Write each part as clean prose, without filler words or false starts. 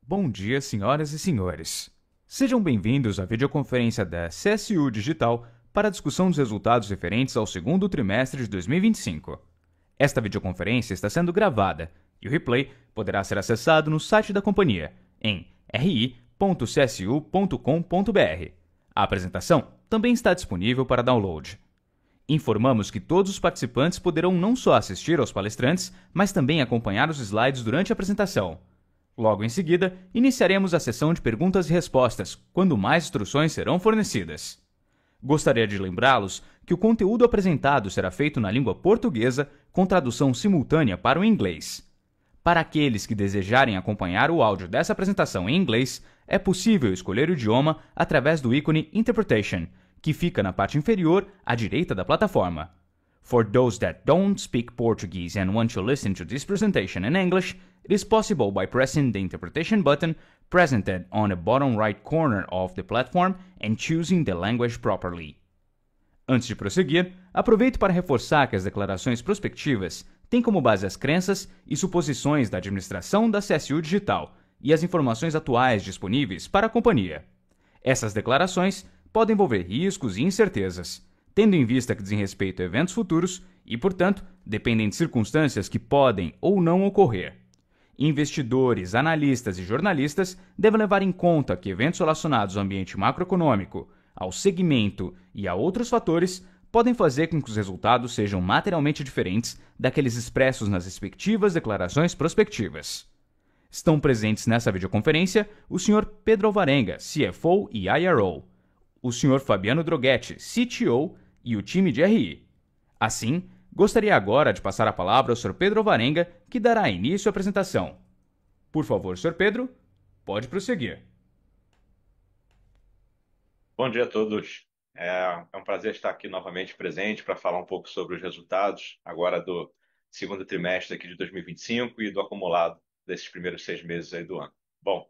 Bom dia, senhoras e senhores. Sejam bem-vindos à videoconferência da CSU Digital para a discussão dos resultados referentes ao segundo trimestre de 2025. Esta videoconferência está sendo gravada e o replay poderá ser acessado no site da companhia em ri.csu.com.br. A apresentação também está disponível para download. Informamos que todos os participantes poderão não só assistir aos palestrantes, mas também acompanhar os slides durante a apresentação. Logo em seguida, iniciaremos a sessão de perguntas e respostas, quando mais instruções serão fornecidas. Gostaria de lembrá-los que o conteúdo apresentado será feito na língua portuguesa com tradução simultânea para o inglês. Para aqueles que desejarem acompanhar o áudio dessa apresentação em inglês, é possível escolher o idioma através do ícone Interpretation, que fica na parte inferior à direita da plataforma. For those that don't speak Portuguese and want to listen to this presentation in English, it is possible by pressing the interpretation button presented on the bottom right corner of the platform and choosing the language properly. Antes de prosseguir, aproveito para reforçar que as declarações prospectivas têm como base as crenças e suposições da administração da CSU Digital e as informações atuais disponíveis para a companhia. Essas declarações podem envolver riscos e incertezas, tendo em vista que dizem respeito a eventos futuros e, portanto, dependem de circunstâncias que podem ou não ocorrer. Investidores, analistas e jornalistas devem levar em conta que eventos relacionados ao ambiente macroeconômico, ao segmento e a outros fatores podem fazer com que os resultados sejam materialmente diferentes daqueles expressos nas respectivas declarações prospectivas. Estão presentes nessa videoconferência o Sr. Pedro Alvarenga, CFO e IRO, o Sr. Fabiano Droghetti, CTO e o time de RI. Assim, gostaria agora de passar a palavra ao Sr. Pedro Alvarenga, que dará início à apresentação. Por favor, Sr. Pedro, pode prosseguir. Bom dia a todos. É um prazer estar aqui novamente presente para falar um pouco sobre os resultados agora do segundo trimestre aqui de 2025 e 25 e do acumulado desses primeiros 6 meses aí do ano. Bom,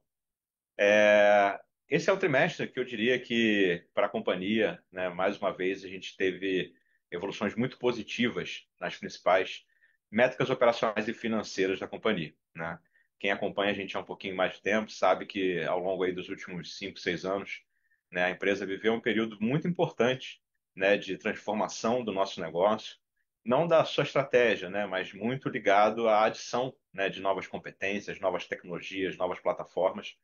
esse é o trimestre que eu diria que para a companhia, né, mais uma vez a gente teve evoluções muito positivas nas principais métricas operacionais e financeiras da companhia, né? Quem acompanha a gente há um pouquinho mais de tempo sabe que ao longo aí dos últimos 5, 6 anos, né, a empresa viveu um período muito importante, né, de transformação do nosso negócio, não da sua estratégia, né, mas muito ligado à adição, né, de novas competências, novas tecnologias, novas plataformas,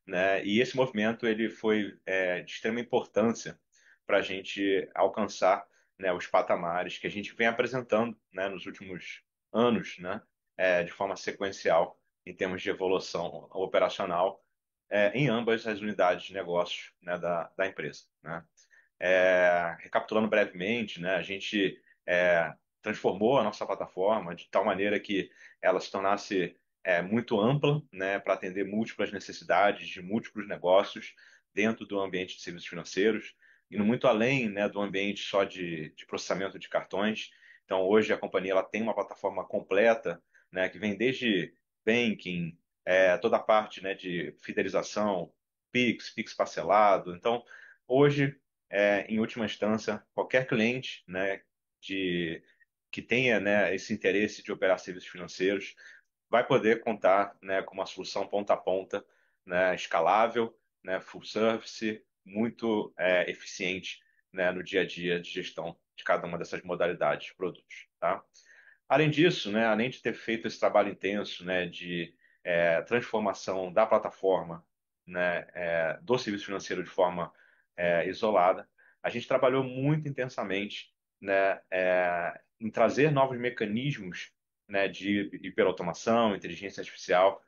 né? E esse movimento ele foi de extrema importância para a gente alcançar, né, os patamares que a gente vem apresentando, né, nos últimos anos, né, de forma sequencial em termos de evolução operacional em ambas as unidades de negócios, né, da empresa, né? Recapitulando brevemente, né, a gente transformou a nossa plataforma de tal maneira que ela se tornasse muito ampla, né, para atender múltiplas necessidades de múltiplos negócios dentro do ambiente de serviços financeiros, indo muito além, né, do ambiente só de processamento de cartões. Então, hoje a companhia ela tem uma plataforma completa, né, que vem desde banking, toda a parte, né, de fidelização, Pix parcelado. Então, hoje em última instância, qualquer cliente, né, que tenha, né, esse interesse de operar serviços financeiros vai poder contar, né, com uma solução ponta a ponta, né, escalável, né, full service, muito eficiente, né, no dia a dia de gestão de cada uma dessas modalidades de produtos. Tá? Além disso, né, além de ter feito esse trabalho intenso, né, de transformação da plataforma, né, do serviço financeiro de forma isolada, a gente trabalhou muito intensamente, né, em trazer novos mecanismos, né, de hiperautomação, inteligência artificial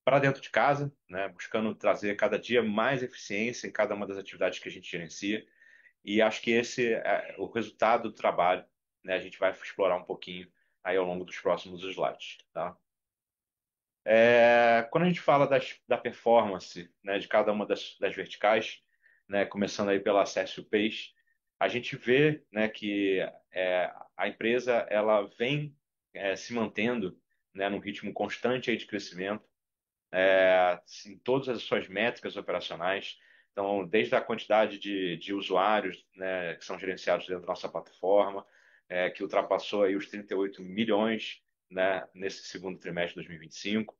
para dentro de casa, né, buscando trazer cada dia mais eficiência em cada uma das atividades que a gente gerencia. E acho que esse é o resultado do trabalho, né? A gente vai explorar um pouquinho aí ao longo dos próximos slides, tá? Quando a gente fala da performance, né, de cada uma das verticais, né, começando aí pela Acessio Page, a gente vê, né, que a empresa ela vem se mantendo, né, num ritmo constante aí de crescimento em todas as suas métricas operacionais. Então, desde a quantidade de usuários, né, que são gerenciados dentro da nossa plataforma, que ultrapassou aí os 38 milhões, né, nesse segundo trimestre de 2025.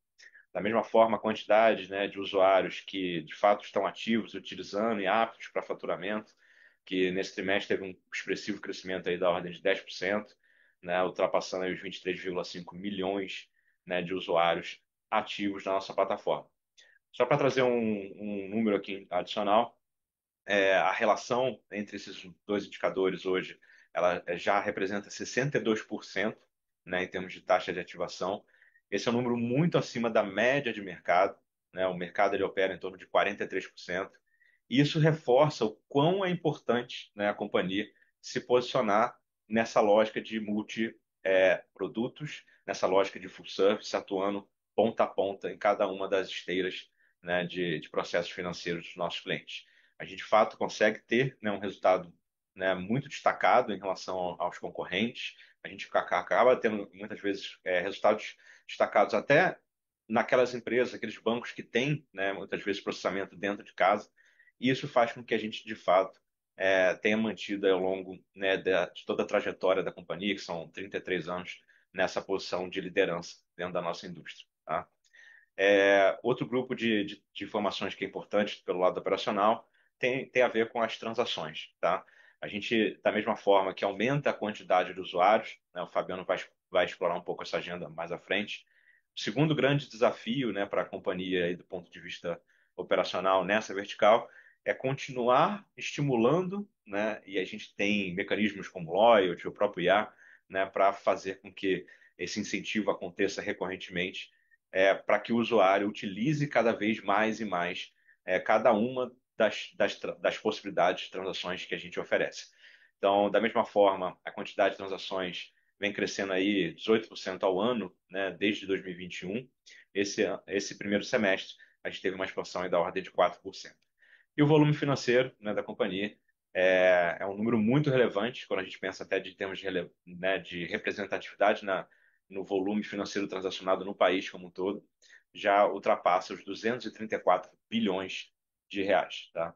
Da mesma forma, a quantidade, né, de usuários que de fato estão ativos, utilizando e aptos para faturamento, que nesse trimestre teve um expressivo crescimento aí da ordem de 10%, né, ultrapassando aí os 23,5 milhões, né, de usuários ativos na nossa plataforma. Só para trazer um número aqui adicional, a relação entre esses dois indicadores hoje, ela já representa 62%, né, em termos de taxa de ativação. Esse é um número muito acima da média de mercado, né? O mercado ele opera em torno de 43%. E isso reforça o quão é importante, né, a companhia se posicionar nessa lógica de multi produtos, nessa lógica de full service, atuando ponta a ponta em cada uma das esteiras, né, de processos financeiros dos nossos clientes. A gente de fato consegue ter, né, um resultado, né, muito destacado em relação aos concorrentes. A gente acaba tendo muitas vezes resultados destacados até naquelas empresas, aqueles bancos que têm, né, muitas vezes processamento dentro de casa. E isso faz com que a gente de fato tenha mantido ao longo, né, de toda a trajetória da companhia, que são 33 anos, nessa posição de liderança dentro da nossa indústria. Tá? Outro grupo de informações que é importante pelo lado operacional tem a ver com as transações, tá? A gente, da mesma forma que aumenta a quantidade de usuários, né, o Fabiano vai explorar um pouco essa agenda mais à frente. O segundo grande desafio, né, para a companhia aí, do ponto de vista operacional nessa vertical é continuar estimulando, né, e a gente tem mecanismos como loyalty, o próprio IA, né, para fazer com que esse incentivo aconteça recorrentemente, para que o usuário utilize cada vez mais e mais cada uma das possibilidades de transações que a gente oferece. Então, da mesma forma, a quantidade de transações vem crescendo aí 18% ao ano, né, desde 2021. Esse primeiro semestre, a gente teve uma expansão aí da ordem de 4%. E o volume financeiro, né, da companhia é um número muito relevante quando a gente pensa até de termos né, de representatividade no volume financeiro transacionado no país como um todo, já ultrapassa os 234 bilhões de reais. Tá?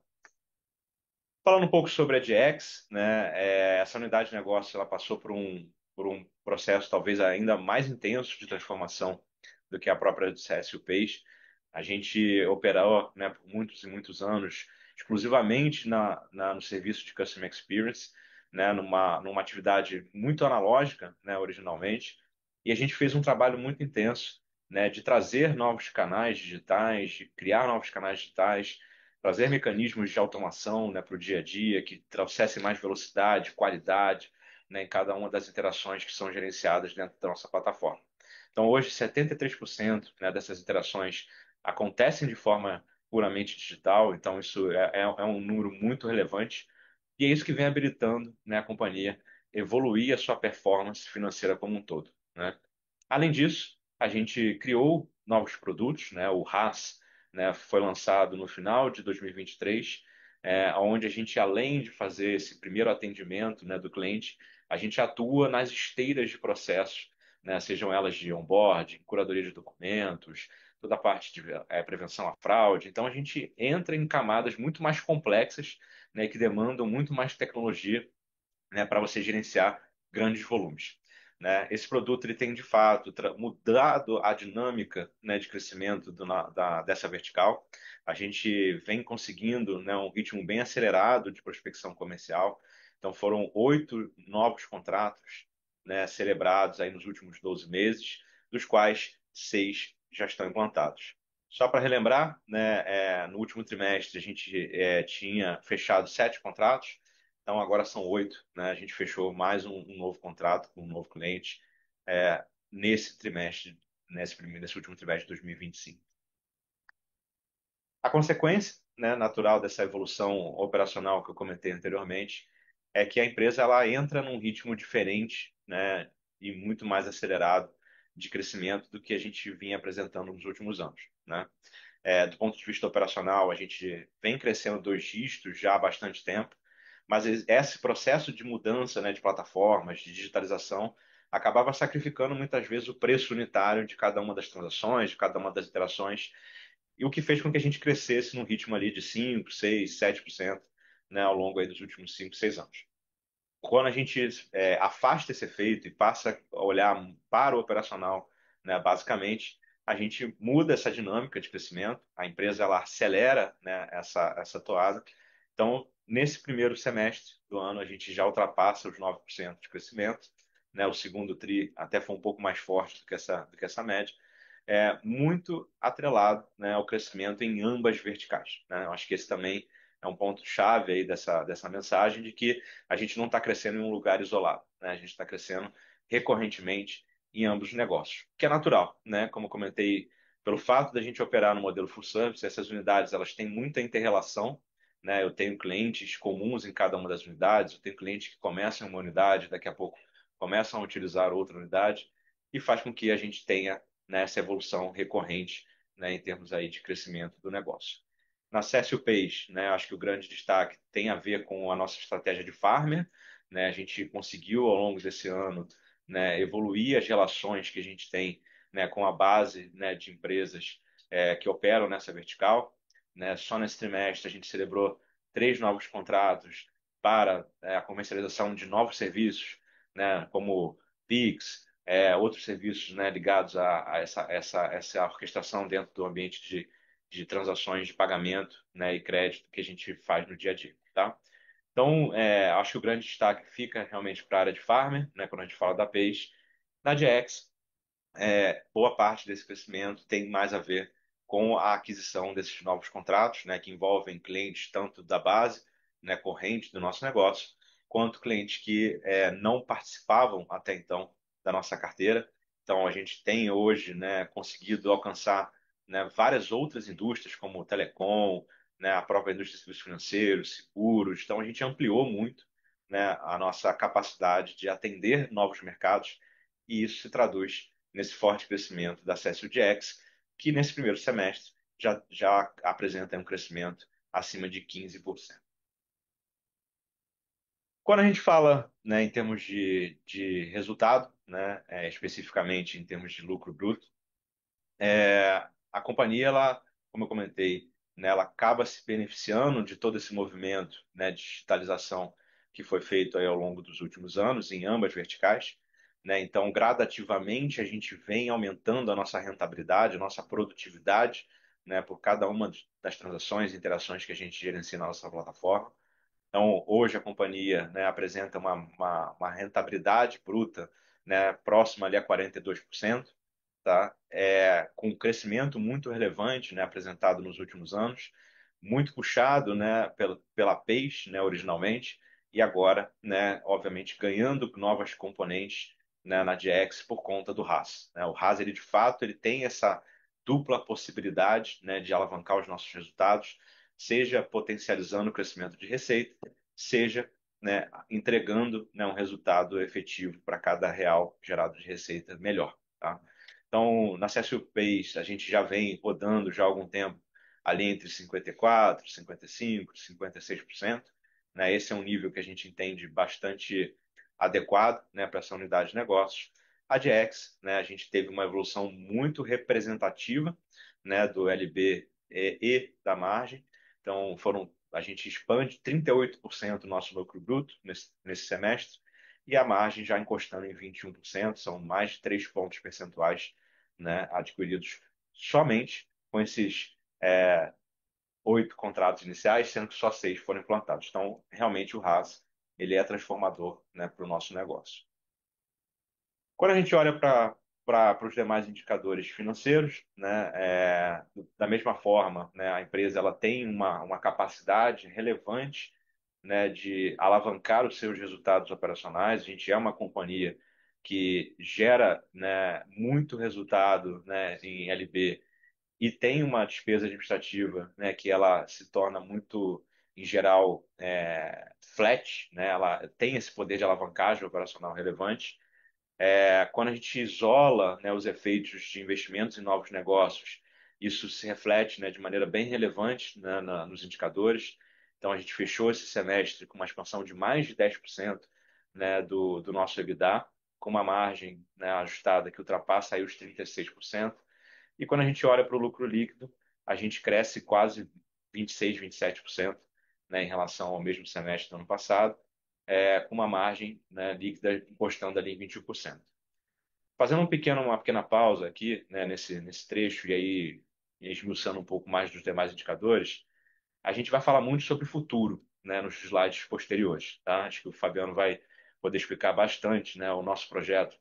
Falando um pouco sobre a DX, né, essa unidade de negócio ela passou por um processo talvez ainda mais intenso de transformação do que a própria CS Page. A gente operou, né, por muitos e muitos anos exclusivamente no serviço de Customer Experience, né, numa atividade muito analógica, né, originalmente, e a gente fez um trabalho muito intenso, né, de trazer novos canais digitais, de criar novos canais digitais, trazer mecanismos de automação, né, para o dia a dia, que trouxessem mais velocidade, qualidade, né, em cada uma das interações que são gerenciadas dentro da nossa plataforma. Então, hoje, 73%, né, dessas interações acontecem de forma puramente digital, então isso é um número muito relevante, e é isso que vem habilitando, né, a companhia evoluir a sua performance financeira como um todo. Né? Além disso, a gente criou novos produtos, né? O RaaS, né, foi lançado no final de 2023, onde a gente, além de fazer esse primeiro atendimento, né, do cliente, a gente atua nas esteiras de processos, né, sejam elas de onboarding, curadoria de documentos, toda a parte de prevenção à fraude. Então, a gente entra em camadas muito mais complexas, né, que demandam muito mais tecnologia, né, para você gerenciar grandes volumes. Né? Esse produto ele tem de fato mudado a dinâmica, né, de crescimento dessa vertical. A gente vem conseguindo, né, um ritmo bem acelerado de prospecção comercial. Então foram 8 novos contratos, né, celebrados aí nos últimos 12 meses, dos quais 6 já estão implantados. Só para relembrar, né, no último trimestre a gente tinha fechado 7 contratos, então agora são 8, né? A gente fechou mais um novo contrato com um novo cliente nesse trimestre, nesse último trimestre de 2025. A consequência, né, natural dessa evolução operacional que eu comentei anteriormente é que a empresa ela entra num ritmo diferente, né, e muito mais acelerado de crescimento do que a gente vinha apresentando nos últimos anos, né? Do ponto de vista operacional, a gente vem crescendo 2 dígitos já há bastante tempo, mas esse processo de mudança, né, de plataformas, de digitalização, acabava sacrificando muitas vezes o preço unitário de cada uma das transações, de cada uma das interações, e o que fez com que a gente crescesse num ritmo ali de 5, 6, 7%, né, ao longo aí dos últimos 5, 6 anos. Quando a gente afasta esse efeito e passa a olhar para o operacional, né, basicamente, a gente muda essa dinâmica de crescimento, a empresa ela acelera, né, essa toada. Então, nesse primeiro semestre do ano, a gente já ultrapassa os 9% de crescimento, né? O segundo TRI até foi um pouco mais forte do que essa média, muito atrelado, né, ao crescimento em ambas verticais, né? Eu acho que esse também é um ponto chave aí dessa mensagem de que a gente não está crescendo em um lugar isolado, né? A gente está crescendo recorrentemente em ambos os negócios, que é natural, né? Como eu comentei, pelo fato da gente operar no modelo full service, essas unidades elas têm muita interrelação, né? Eu tenho clientes comuns em cada uma das unidades, eu tenho clientes que começam em uma unidade, daqui a pouco começam a utilizar outra unidade, e faz com que a gente tenha, né, essa evolução recorrente, né, em termos aí de crescimento do negócio. Na Cécio Page, né, acho que o grande destaque tem a ver com a nossa estratégia de farmer, né? A gente conseguiu ao longo desse ano, né, evoluir as relações que a gente tem, né, com a base, né, de empresas que operam nessa vertical, né? Só nesse trimestre a gente celebrou 3 novos contratos para a comercialização de novos serviços, né, como Pix, outros serviços, né, ligados a essa orquestração dentro do ambiente de transações de pagamento, né, e crédito que a gente faz no dia a dia, tá? Então, acho que o grande destaque fica realmente para a área de farmer, né, quando a gente fala da Page. Na DX, boa parte desse crescimento tem mais a ver com a aquisição desses novos contratos, né, que envolvem clientes tanto da base, né, corrente do nosso negócio, quanto clientes que não participavam até então da nossa carteira. Então, a gente tem hoje, né, conseguido alcançar, né, várias outras indústrias, como telecom, né, a própria indústria de serviços financeiros, seguros. Então, a gente ampliou muito, né, a nossa capacidade de atender novos mercados, e isso se traduz nesse forte crescimento da Cessio DX, que nesse primeiro semestre já apresenta um crescimento acima de 15%. Quando a gente fala, né, em termos de resultado, né, especificamente em termos de lucro bruto, a companhia, ela, como eu comentei, né, ela acaba se beneficiando de todo esse movimento, né, de digitalização que foi feito aí ao longo dos últimos anos em ambas verticais, né? Então, gradativamente, a gente vem aumentando a nossa rentabilidade, a nossa produtividade, né, por cada uma das transações e interações que a gente gerencia na nossa plataforma. Então, hoje a companhia, né, apresenta uma rentabilidade bruta, né, próxima ali a 42%, tá? Com um crescimento muito relevante, né, apresentado nos últimos anos, muito puxado, né, pela Page, né, originalmente, e agora, né, obviamente, ganhando novas componentes, né, na DX por conta do RaaS, né? O RaaS, ele de fato, ele tem essa dupla possibilidade, né, de alavancar os nossos resultados, seja potencializando o crescimento de receita, seja, né, entregando, né, um resultado efetivo para cada real gerado de receita melhor, tá? Então, na CSU Pace, a gente já vem rodando já há algum tempo ali entre 54%, 55%, 56%, né? Esse é um nível que a gente entende bastante adequado, né, para essa unidade de negócios. A DX, né, a gente teve uma evolução muito representativa, né, do LB e da margem. Então, a gente expande 38% do nosso lucro bruto nesse semestre, e a margem já encostando em 21%, são mais de 3 pontos percentuais, né, adquiridos somente com esses 8 contratos iniciais, sendo que só 6 foram implantados. Então, realmente o RaaS ele é transformador, né, para o nosso negócio. Quando a gente olha para os demais indicadores financeiros, né, da mesma forma, né, a empresa ela tem uma capacidade relevante, né, de alavancar os seus resultados operacionais. A gente é uma companhia que gera, né, muito resultado, né, em LB, e tem uma despesa administrativa, né, que ela se torna muito, em geral, flat, né, ela tem esse poder de alavancagem operacional relevante. Quando a gente isola, né, os efeitos de investimentos em novos negócios, isso se reflete, né, de maneira bem relevante, né, nos indicadores. Então, a gente fechou esse semestre com uma expansão de mais de 10%, né, do nosso EBITDA, com uma margem, né, ajustada que ultrapassa aí os 36%. E quando a gente olha para o lucro líquido, a gente cresce quase 26, 27%, né, em relação ao mesmo semestre do ano passado, com uma margem, né, líquida encostando ali em 21%. Fazendo uma pequena pausa aqui, né, nesse trecho, e aí esmiuçando um pouco mais dos demais indicadores, a gente vai falar muito sobre o futuro, né, nos slides posteriores, tá? Acho que o Fabiano vai poder explicar bastante, né, o nosso projeto,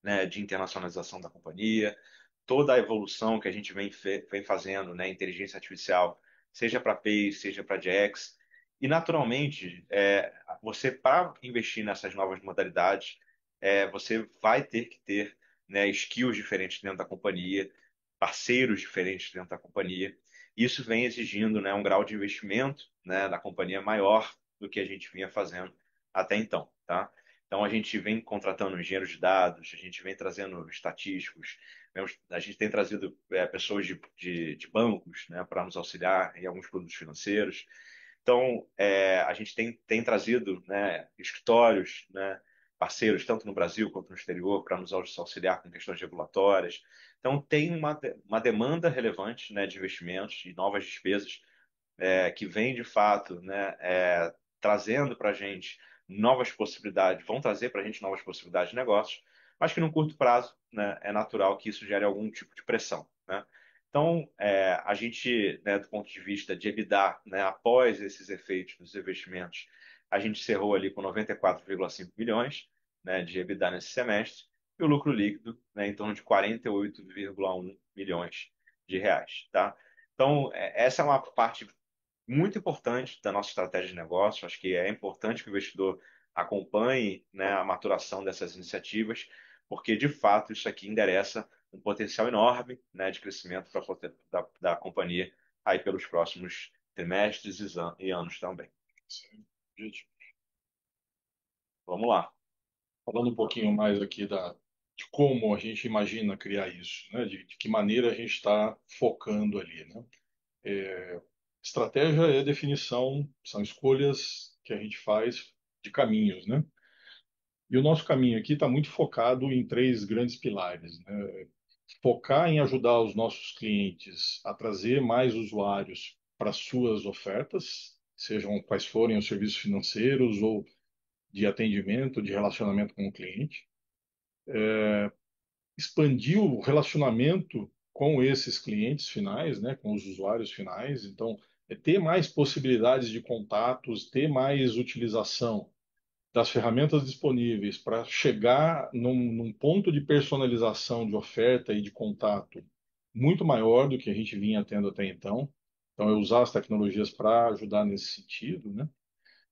né, de internacionalização da companhia, toda a evolução que a gente vem fazendo, né, inteligência artificial, seja para Pay, seja para DX. E, naturalmente, você, para investir nessas novas modalidades, você vai ter que ter, né, skills diferentes dentro da companhia, parceiros diferentes dentro da companhia. Isso vem exigindo, né, um grau de investimento, né, da companhia maior do que a gente vinha fazendo até então, tá? Então, a gente vem contratando engenheiros de dados, a gente vem trazendo estatísticos, a gente tem trazido pessoas de bancos, né, para nos auxiliar em alguns produtos financeiros. Então, a gente tem trazido, né, escritórios, né, parceiros, tanto no Brasil quanto no exterior, para nos auxiliar com questões regulatórias. Então, tem uma demanda relevante, né, de investimentos e novas despesas que vem de fato, né, trazendo para a gente novas possibilidades, vão trazer para a gente novas possibilidades de negócios, mas que no curto prazo, né, é natural que isso gere algum tipo de pressão, né? Então, a gente, né, do ponto de vista de EBITDA, né, após esses efeitos dos investimentos, a gente cerrou ali com 94,5 milhões, né, de EBITDA nesse semestre, e o lucro líquido, né, em torno de 48,1 milhões de reais, tá? Então, essa é uma parte muito importante da nossa estratégia de negócio. Acho que é importante que o investidor acompanhe, né, a maturação dessas iniciativas, porque de fato isso aqui endereça um potencial enorme, né, de crescimento da companhia aí pelos próximos trimestres e anos também. Sim. Gente, Vamos lá. falando um pouquinho mais aqui de como a gente imagina criar isso, né? De que maneira a gente está focando ali, né? Estratégia é definição, são escolhas que a gente faz de caminhos, né? E o nosso caminho aqui está muito focado em três grandes pilares, né? Focar em ajudar os nossos clientes a trazer mais usuários para suas ofertas, sejam quais forem os serviços financeiros ou de atendimento, de relacionamento com o cliente. Expandir o relacionamento com esses clientes finais, né, com os usuários finais. Então, ter mais possibilidades de contatos, ter mais utilização das ferramentas disponíveis para chegar num ponto de personalização de oferta e de contato muito maior do que a gente vinha tendo até então. Então, é usar as tecnologias para ajudar nesse sentido, né?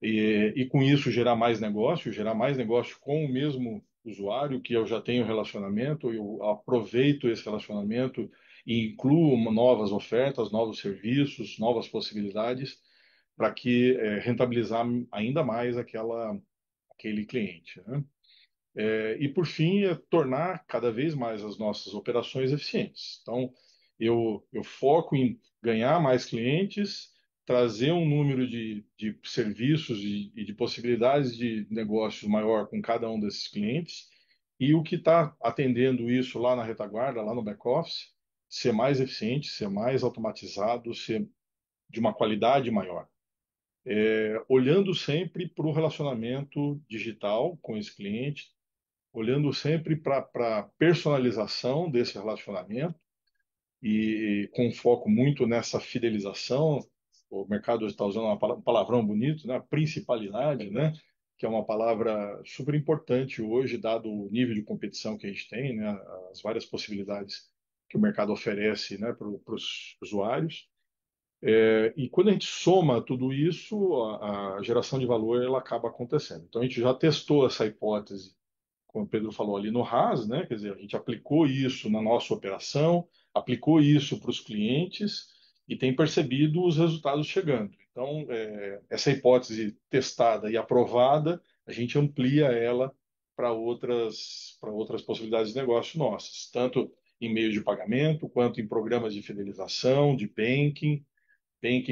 E com isso gerar mais negócio com o mesmo usuário que eu já tenho relacionamento, eu aproveito esse relacionamento e incluo novas ofertas, novos serviços, novas possibilidades para que rentabilizar ainda mais aquele cliente, né? E por fim, tornar cada vez mais as nossas operações eficientes. Então, eu foco em ganhar mais clientes, trazer um número de serviços e de possibilidades de negócios maior com cada um desses clientes, e o que está atendendo isso lá na retaguarda, lá no back-office, ser mais eficiente, ser mais automatizado, ser de uma qualidade maior. Olhando sempre para o relacionamento digital com esse cliente, olhando sempre para a personalização desse relacionamento e com foco muito nessa fidelização. O mercado está usando um palavrão bonito, né? Principalidade, né? Que é uma palavra super importante hoje, dado o nível de competição que a gente tem, né? As várias possibilidades que o mercado oferece, né? Para os usuários. E quando a gente soma tudo isso, a geração de valor ela acaba acontecendo. Então a gente já testou essa hipótese como o Pedro falou ali no RAS, né? Quer dizer, a gente aplicou isso na nossa operação, aplicou isso para os clientes e tem percebido os resultados chegando. Então, essa hipótese testada e aprovada, a gente amplia ela para outras possibilidades de negócio nossas, tanto em meios de pagamento, quanto em programas de fidelização, de banking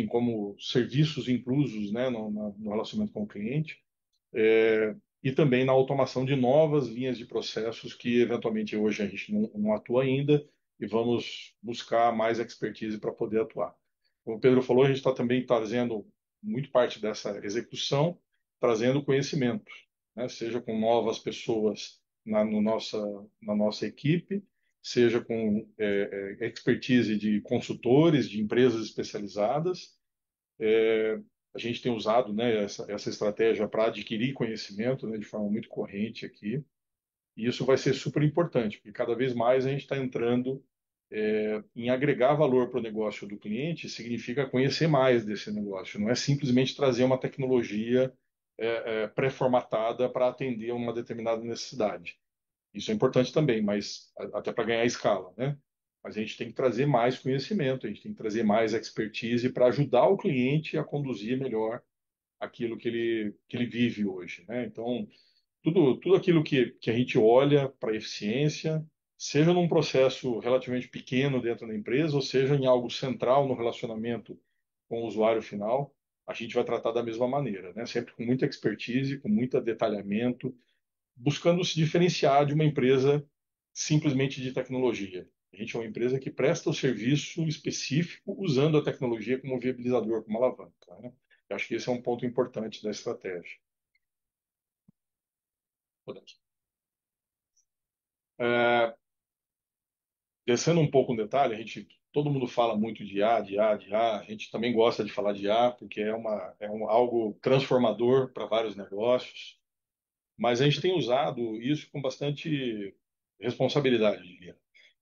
como serviços inclusos, né, no relacionamento com o cliente e também na automação de novas linhas de processos que eventualmente hoje a gente não atua ainda e vamos buscar mais expertise para poder atuar. Como o Pedro falou, a gente está também trazendo muito parte dessa execução, trazendo conhecimento, né? Seja com novas pessoas na nossa equipe, seja com expertise de consultores, de empresas especializadas. A gente tem usado, né, essa estratégia para adquirir conhecimento, né, de forma muito corrente aqui. E isso vai ser super importante, porque cada vez mais a gente está entrando em agregar valor para o negócio do cliente, significa conhecer mais desse negócio. Não é simplesmente trazer uma tecnologia pré-formatada para atender uma determinada necessidade. Isso é importante também, mas até para ganhar escala, né? Mas a gente tem que trazer mais conhecimento, a gente tem que trazer mais expertise para ajudar o cliente a conduzir melhor aquilo que ele vive hoje, né? Então, tudo aquilo que a gente olha para eficiência, seja num processo relativamente pequeno dentro da empresa, ou seja em algo central no relacionamento com o usuário final, a gente vai tratar da mesma maneira, né? Sempre com muita expertise, com muito detalhamento, buscando se diferenciar de uma empresa simplesmente de tecnologia. A gente é uma empresa que presta o serviço específico usando a tecnologia como viabilizador, como alavanca, né? Eu acho que esse é um ponto importante da estratégia. É, Descendo um pouco no detalhe, todo mundo fala muito de IA, de IA, de IA. A gente também gosta de falar de IA porque algo transformador para vários negócios. Mas a gente tem usado isso com bastante responsabilidade, diria,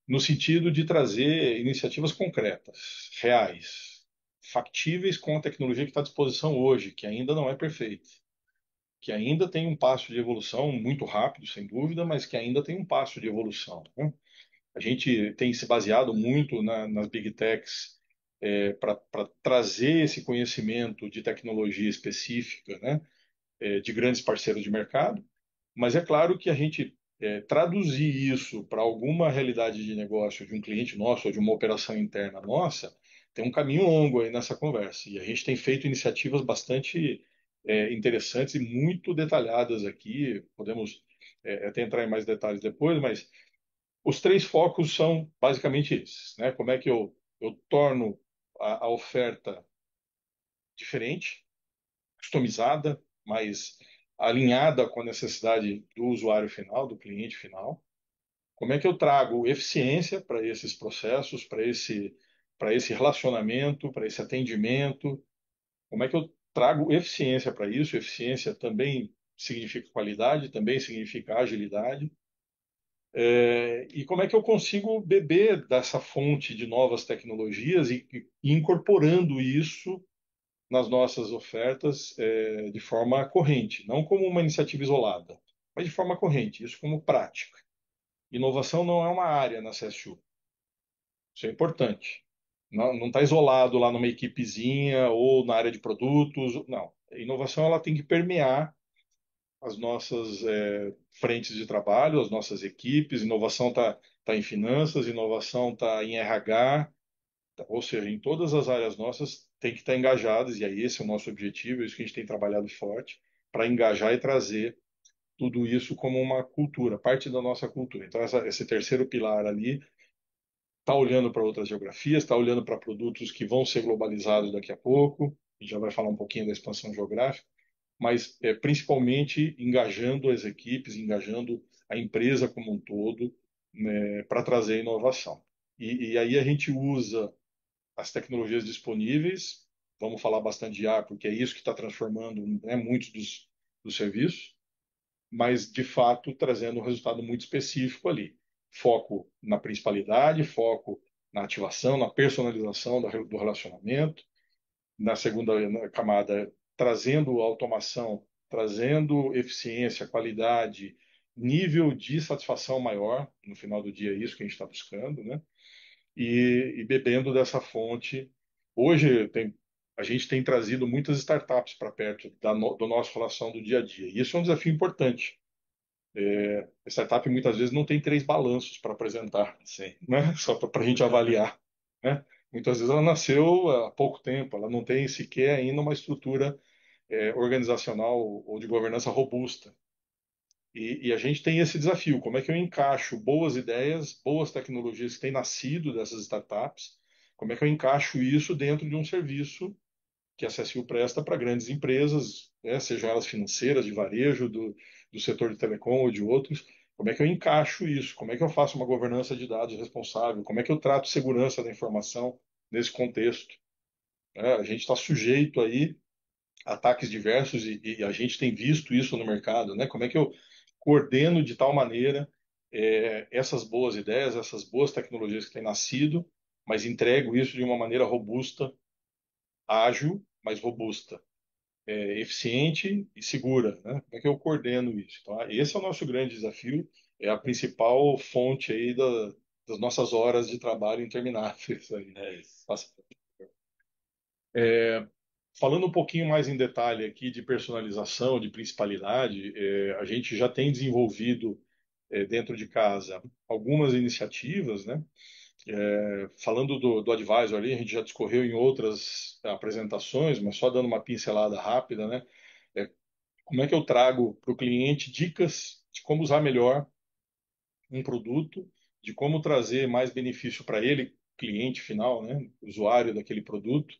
no sentido de trazer iniciativas concretas, reais, factíveis com a tecnologia que está à disposição hoje, que ainda não é perfeita, que ainda tem um passo de evolução muito rápido, sem dúvida, mas que ainda tem um passo de evolução, né? A gente tem se baseado muito nas big techs para trazer esse conhecimento de tecnologia específica, né, de grandes parceiros de mercado, mas é claro que a gente traduzir isso para alguma realidade de negócio de um cliente nosso ou de uma operação interna nossa, tem um caminho longo aí nessa conversa. E a gente tem feito iniciativas bastante interessantes e muito detalhadas aqui. Podemos até entrar em mais detalhes depois, mas os três focos são basicamente esses, né? Como é que eu torno a oferta diferente, customizada, mas alinhada com a necessidade do usuário final, do cliente final? Como é que eu trago eficiência para esses processos, para esse relacionamento, para esse atendimento? Como é que eu trago eficiência para isso? Eficiência também significa qualidade, também significa agilidade. E como é que eu consigo beber dessa fonte de novas tecnologias e incorporando isso nas nossas ofertas de forma corrente, não como uma iniciativa isolada, mas de forma corrente, isso como prática. Inovação não é uma área na CSU, isso é importante. Não está isolado lá numa equipezinha ou na área de produtos, não. A inovação ela tem que permear as nossas frentes de trabalho, as nossas equipes. Inovação tá em finanças, inovação está em RH, ou seja, em todas as áreas nossas tem que estar engajadas, e aí esse é o nosso objetivo, é isso que a gente tem trabalhado forte, para engajar e trazer tudo isso como uma cultura, parte da nossa cultura. Então, esse terceiro pilar ali está olhando para outras geografias, está olhando para produtos que vão ser globalizados daqui a pouco, a gente já vai falar um pouquinho da expansão geográfica, mas principalmente engajando as equipes, engajando a empresa como um todo, né, para trazer inovação. E aí a gente usa as tecnologias disponíveis, vamos falar bastante de IA, porque é isso que está transformando, né, muitos dos serviços, mas de fato trazendo um resultado muito específico ali. Foco na principalidade, foco na ativação, na personalização do relacionamento, na segunda camada, trazendo automação, trazendo eficiência, qualidade, nível de satisfação maior, no final do dia é isso que a gente está buscando, né? E bebendo dessa fonte. Hoje a gente tem trazido muitas startups para perto do nosso relação do dia a dia. E isso é um desafio importante. A startup muitas vezes não tem três balanços para apresentar, Sim. né? Só para a gente avaliar, né? Muitas vezes ela nasceu há pouco tempo, ela não tem sequer ainda uma estrutura organizacional ou de governança robusta. E a gente tem esse desafio: como é que eu encaixo boas ideias, boas tecnologias que têm nascido dessas startups, como é que eu encaixo isso dentro de um serviço que a CSU presta para grandes empresas, né, sejam elas financeiras, de varejo, do setor de telecom ou de outros, Como é que eu encaixo isso? Como é que eu faço uma governança de dados responsável? Como é que eu trato segurança da informação nesse contexto? A gente está sujeito aí a ataques diversos e a gente tem visto isso no mercado, né? Como é que eu coordeno de tal maneira essas boas ideias, essas boas tecnologias que têm nascido, mas entrego isso de uma maneira robusta, ágil, mas robusta, eficiente e segura, né? Como é que eu coordeno isso? Então, esse é o nosso grande desafio, é a principal fonte aí das nossas horas de trabalho intermináveis aí. É isso. Passa- Falando um pouquinho mais em detalhe aqui de personalização, de principalidade, a gente já tem desenvolvido dentro de casa algumas iniciativas, né? Falando do Advisor ali, a gente já discorreu em outras apresentações, mas só dando uma pincelada rápida, né? É, Como é que eu trago para o cliente dicas de como usar melhor um produto, de como trazer mais benefício para ele, cliente final, né, usuário daquele produto,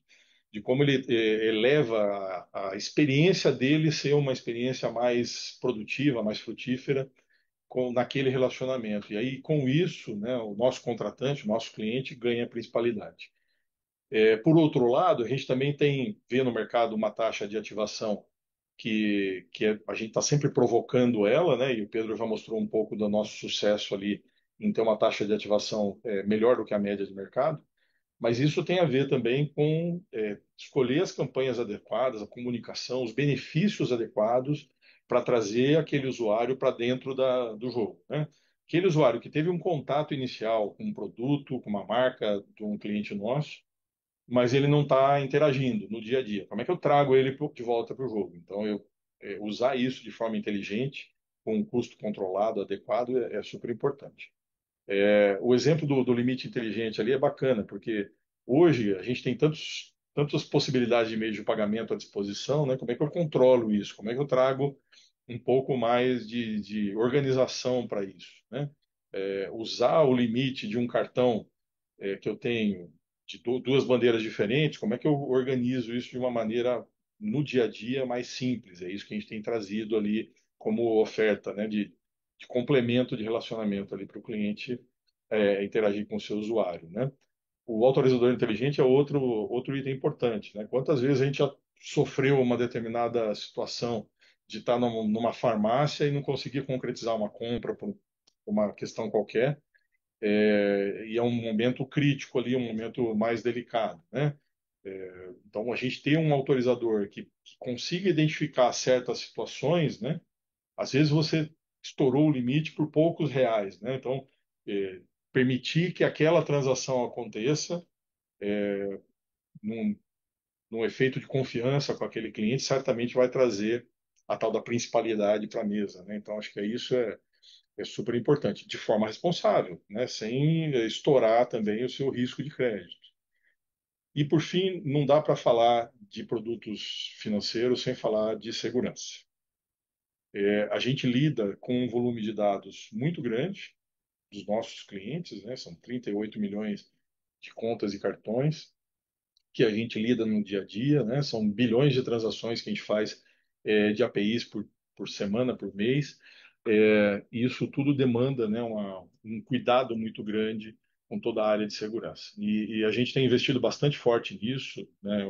de como ele eleva a experiência dele ser uma experiência mais produtiva, mais frutífera naquele relacionamento. E aí, com isso, né, o nosso contratante, o nosso cliente ganha principalidade. Por outro lado, a gente também vê no mercado uma taxa de ativação a gente está sempre provocando ela, né? E o Pedro já mostrou um pouco do nosso sucesso ali em ter uma taxa de ativação melhor do que a média de mercado. Mas isso tem a ver também com escolher as campanhas adequadas, a comunicação, os benefícios adequados para trazer aquele usuário para dentro do jogo, né? Aquele usuário que teve um contato inicial com um produto, com uma marca de um cliente nosso, mas ele não está interagindo no dia a dia. Como é que eu trago ele de volta para o jogo? Então, usar isso de forma inteligente, com um custo controlado, adequado, é super importante. O exemplo do limite inteligente ali é bacana, porque hoje a gente tem tantas possibilidades de meios de pagamento à disposição, né? Como é que eu controlo isso? Como é que eu trago um pouco mais de organização para isso, né? Usar o limite de um cartão que eu tenho de duas bandeiras diferentes, como é que eu organizo isso de uma maneira no dia a dia mais simples? É isso que a gente tem trazido ali como oferta, né, de complemento de relacionamento ali para o cliente interagir com o seu usuário, né? O autorizador inteligente é outro item importante, né? Quantas vezes a gente já sofreu uma determinada situação de estar numa farmácia e não conseguir concretizar uma compra por uma questão qualquer, e é um momento crítico ali, um momento mais delicado, né? Então, a gente ter um autorizador que consiga identificar certas situações, né? Às vezes você estourou o limite por poucos reais, né? Então, é, permitir que aquela transação aconteça num, num efeito de confiança com aquele cliente certamente vai trazer a tal da principalidade para a mesa, né? Então, acho que isso é super importante, de forma responsável, né? Sem estourar também o seu risco de crédito. E, por fim, não dá para falar de produtos financeiros sem falar de segurança. A gente lida com um volume de dados muito grande dos nossos clientes, né? São 38 milhões de contas e cartões que a gente lida no dia a dia, né? São bilhões de transações que a gente faz de APIs por semana, por mês. E isso tudo demanda, né, um cuidado muito grande com toda a área de segurança. E a gente tem investido bastante forte nisso, né?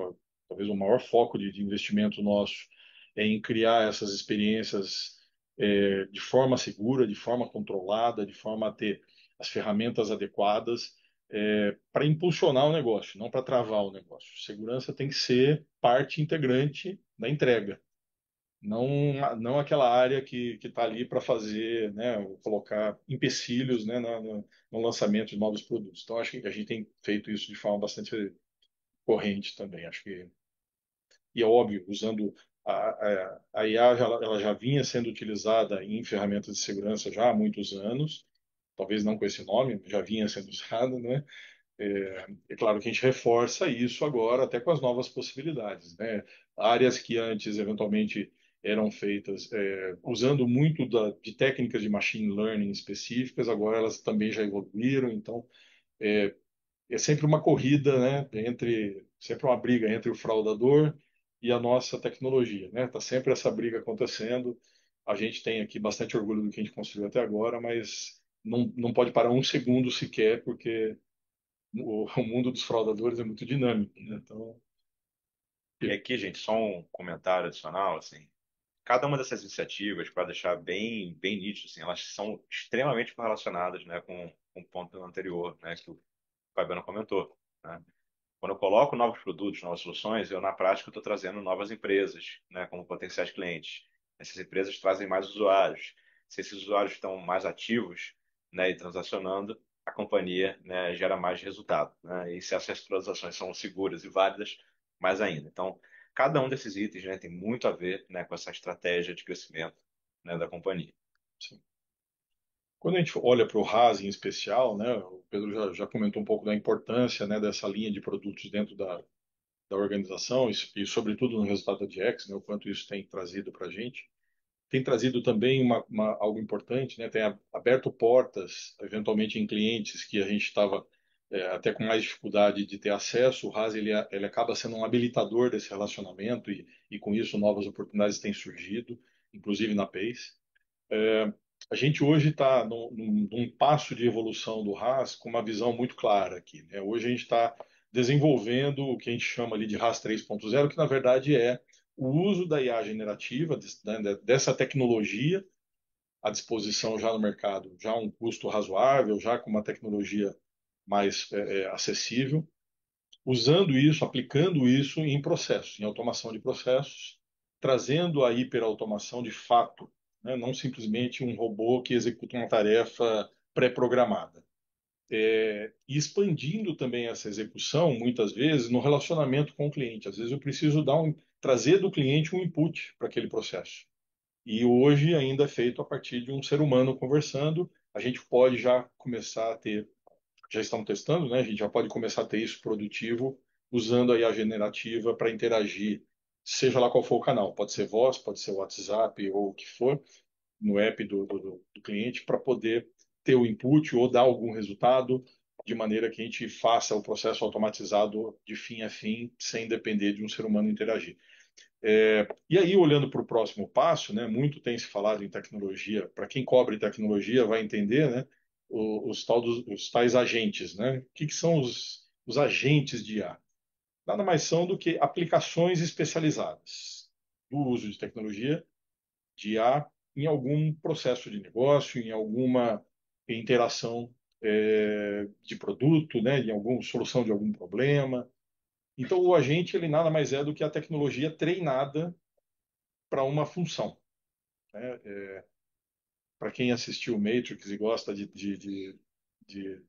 Talvez o maior foco de investimento nosso é em criar essas experiências de forma segura, de forma controlada, de forma a ter as ferramentas adequadas para impulsionar o negócio, não para travar o negócio. Segurança tem que ser parte integrante da entrega, não aquela área que está ali para fazer, né, colocar empecilhos, né, no lançamento de novos produtos. Então, acho que a gente tem feito isso de forma bastante corrente também. Acho que, e é óbvio, usando a IA, ela já vinha sendo utilizada em ferramentas de segurança já há muitos anos, talvez não com esse nome, mas já vinha sendo usada, né? É claro que a gente reforça isso agora até com as novas possibilidades, né? Áreas que antes eventualmente eram feitas usando muito de técnicas de machine learning específicas, agora elas também já evoluíram, então é sempre uma corrida, né? Sempre uma briga entre o fraudador e a nossa tecnologia, né? Tá sempre essa briga acontecendo A gente tem aqui bastante orgulho do que a gente construiu até agora, mas não pode parar um segundo sequer, porque o mundo dos fraudadores é muito dinâmico, né? Então, E aqui, gente, só um comentário adicional, assim, cada uma dessas iniciativas, para deixar bem nítido, assim, elas são extremamente correlacionadas, né, com o ponto anterior, né, que o Fabiano comentou, né? Quando eu coloco novos produtos, novas soluções, eu, na prática, estou trazendo novas empresas, né, como potenciais clientes. Essas empresas trazem mais usuários. Se esses usuários estão mais ativos, né, e transacionando, a companhia, né, gera mais resultado, né? E se essas transações são seguras e válidas, mais ainda. Então, cada um desses itens, né, tem muito a ver, né, com essa estratégia de crescimento, né, da companhia. sim. Quando a gente olha para o RaaS em especial, né, o Pedro já comentou um pouco da importância, né, dessa linha de produtos dentro da organização e, sobretudo, no resultado da DX, né, o quanto isso tem trazido para a gente. Tem trazido também algo importante, né, tem aberto portas, eventualmente, em clientes que a gente estava até com mais dificuldade de ter acesso. O RaaS ele acaba sendo um habilitador desse relacionamento e, com isso, novas oportunidades têm surgido, inclusive na Pace. A gente hoje está num passo de evolução do RaaS com uma visão muito clara aqui, né? Hoje a gente está desenvolvendo o que a gente chama ali de RaaS 3.0, que na verdade é o uso da IA generativa, né, dessa tecnologia à disposição já no mercado, já a um custo razoável, já com uma tecnologia mais acessível, usando isso, aplicando isso em processos, em automação de processos, trazendo a hiperautomação de fato, né? Não simplesmente um robô que executa uma tarefa pré-programada. E expandindo também essa execução, muitas vezes, no relacionamento com o cliente. Às vezes eu preciso trazer do cliente um input para aquele processo. E hoje ainda é feito a partir de um ser humano conversando. A gente pode já começar a ter, já estamos testando, né? A gente já pode começar a ter isso produtivo usando a IA generativa para interagir, seja lá qual for o canal. Pode ser voz, pode ser WhatsApp ou o que for, no app do cliente, para poder ter o input ou dar algum resultado, de maneira que a gente faça o processo automatizado de fim a fim, sem depender de um ser humano interagir. E aí, olhando para o próximo passo, né, muito tem se falado em tecnologia. Para quem cobre tecnologia vai entender, né, os tais agentes. Né? O que são os agentes de IA? Nada mais são do que aplicações especializadas do uso de tecnologia de IA em algum processo de negócio, em alguma interação de produto, né, em alguma solução de algum problema. Então, o agente ele nada mais é do que a tecnologia treinada para uma função. Né? Para quem assistiu Matrix e gosta de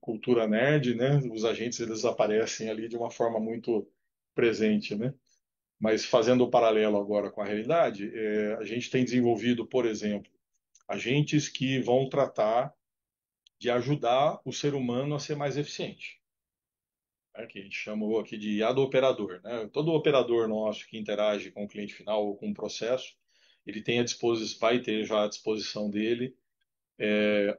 cultura nerd, né? Os agentes eles aparecem ali de uma forma muito presente, né? Mas fazendo o paralelo agora com a realidade, a gente tem desenvolvido, por exemplo, agentes que vão tratar de ajudar o ser humano a ser mais eficiente, né? Que a gente chamou aqui de IA do operador, né? Todo operador nosso que interage com o cliente final ou com o processo, ele tem à disposição, vai ter já à disposição dele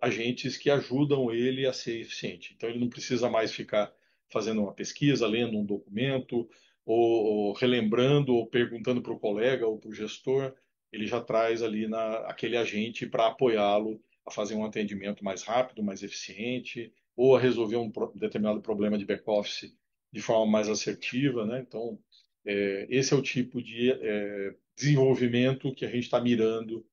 agentes que ajudam ele a ser eficiente. Então, ele não precisa mais ficar fazendo uma pesquisa, lendo um documento, ou relembrando, ou perguntando para o colega ou para o gestor. Ele já traz ali aquele agente para apoiá-lo a fazer um atendimento mais rápido, mais eficiente, ou a resolver um determinado problema de back-office de forma mais assertiva. Né? Então, esse é o tipo de desenvolvimento que a gente está mirando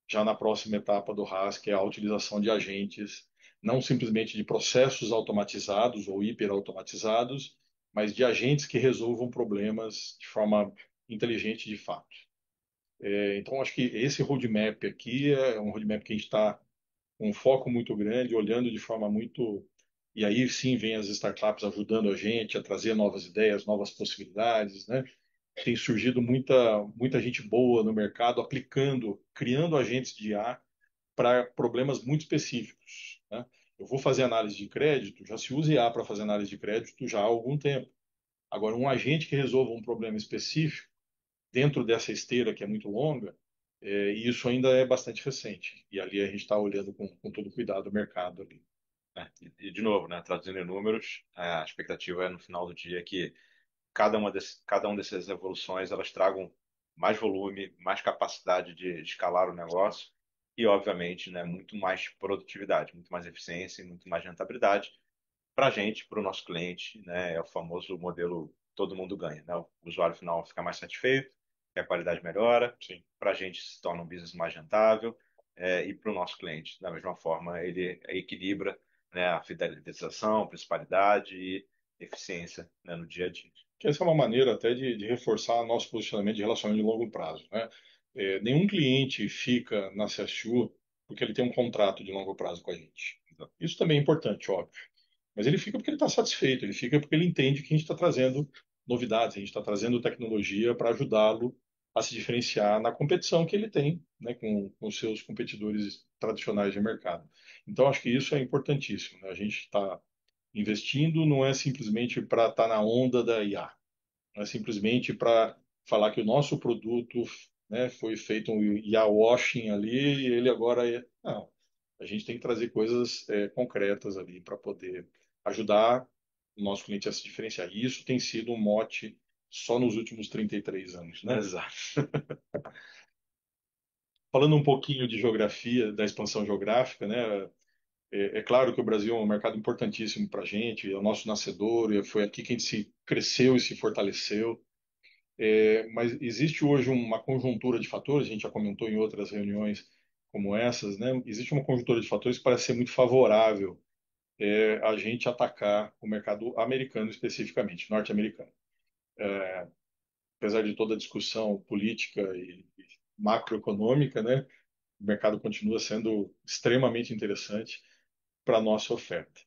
já na próxima etapa do RaaS, que é a utilização de agentes, não simplesmente de processos automatizados ou hiperautomatizados, mas de agentes que resolvam problemas de forma inteligente de fato. Então, acho que esse roadmap aqui é um roadmap que a gente está com um foco muito grande, olhando de forma muito. E aí sim vem as startups ajudando a gente a trazer novas ideias, novas possibilidades, né? Tem surgido muita gente boa no mercado aplicando, criando agentes de IA para problemas muito específicos. Né? Eu vou fazer análise de crédito, já se usa IA para fazer análise de crédito já há algum tempo. Agora, um agente que resolva um problema específico dentro dessa esteira que é muito longa, isso ainda é bastante recente. E ali a gente está olhando com todo cuidado o mercado ali. Né? E, de novo, né, traduzindo em números, a expectativa é no final do dia que cada um dessas evoluções elas tragam mais volume, mais capacidade de escalar o negócio e, obviamente, né, muito mais produtividade, muito mais eficiência e muito mais rentabilidade para a gente, para o nosso cliente, né, é o famoso modelo todo mundo ganha, né? O usuário final fica mais satisfeito, a qualidade melhora, para a gente se torna um business mais rentável, e para o nosso cliente, da mesma forma, ele equilibra, né, a fidelização, principalidade e eficiência, né, no dia a dia. Que essa é uma maneira até de reforçar nosso posicionamento de relacionamento de longo prazo, né? Nenhum cliente fica na CSU porque ele tem um contrato de longo prazo com a gente. Isso também é importante, óbvio. Mas ele fica porque ele está satisfeito, ele fica porque ele entende que a gente está trazendo novidades, a gente está trazendo tecnologia para ajudá-lo a se diferenciar na competição que ele tem, né, com os seus competidores tradicionais de mercado. Então, acho que isso é importantíssimo, né? A gente está investindo não é simplesmente para estar na onda da IA, não é simplesmente para falar que o nosso produto, né, foi feito um IA washing ali e ele agora é. Não, a gente tem que trazer coisas concretas ali para poder ajudar o nosso cliente a se diferenciar. E isso tem sido um mote só nos últimos 33 anos, né? Exato. Falando um pouquinho de geografia, da expansão geográfica, né? É claro que o Brasil é um mercado importantíssimo para a gente, é o nosso nascedor, e foi aqui que a gente se cresceu e se fortaleceu. Mas existe hoje uma conjuntura de fatores, a gente já comentou em outras reuniões como essas, né? Existe uma conjuntura de fatores que parece ser muito favorável a gente atacar o mercado americano especificamente, norte-americano. Apesar de toda a discussão política e macroeconômica, né? O mercado continua sendo extremamente interessante para a nossa oferta.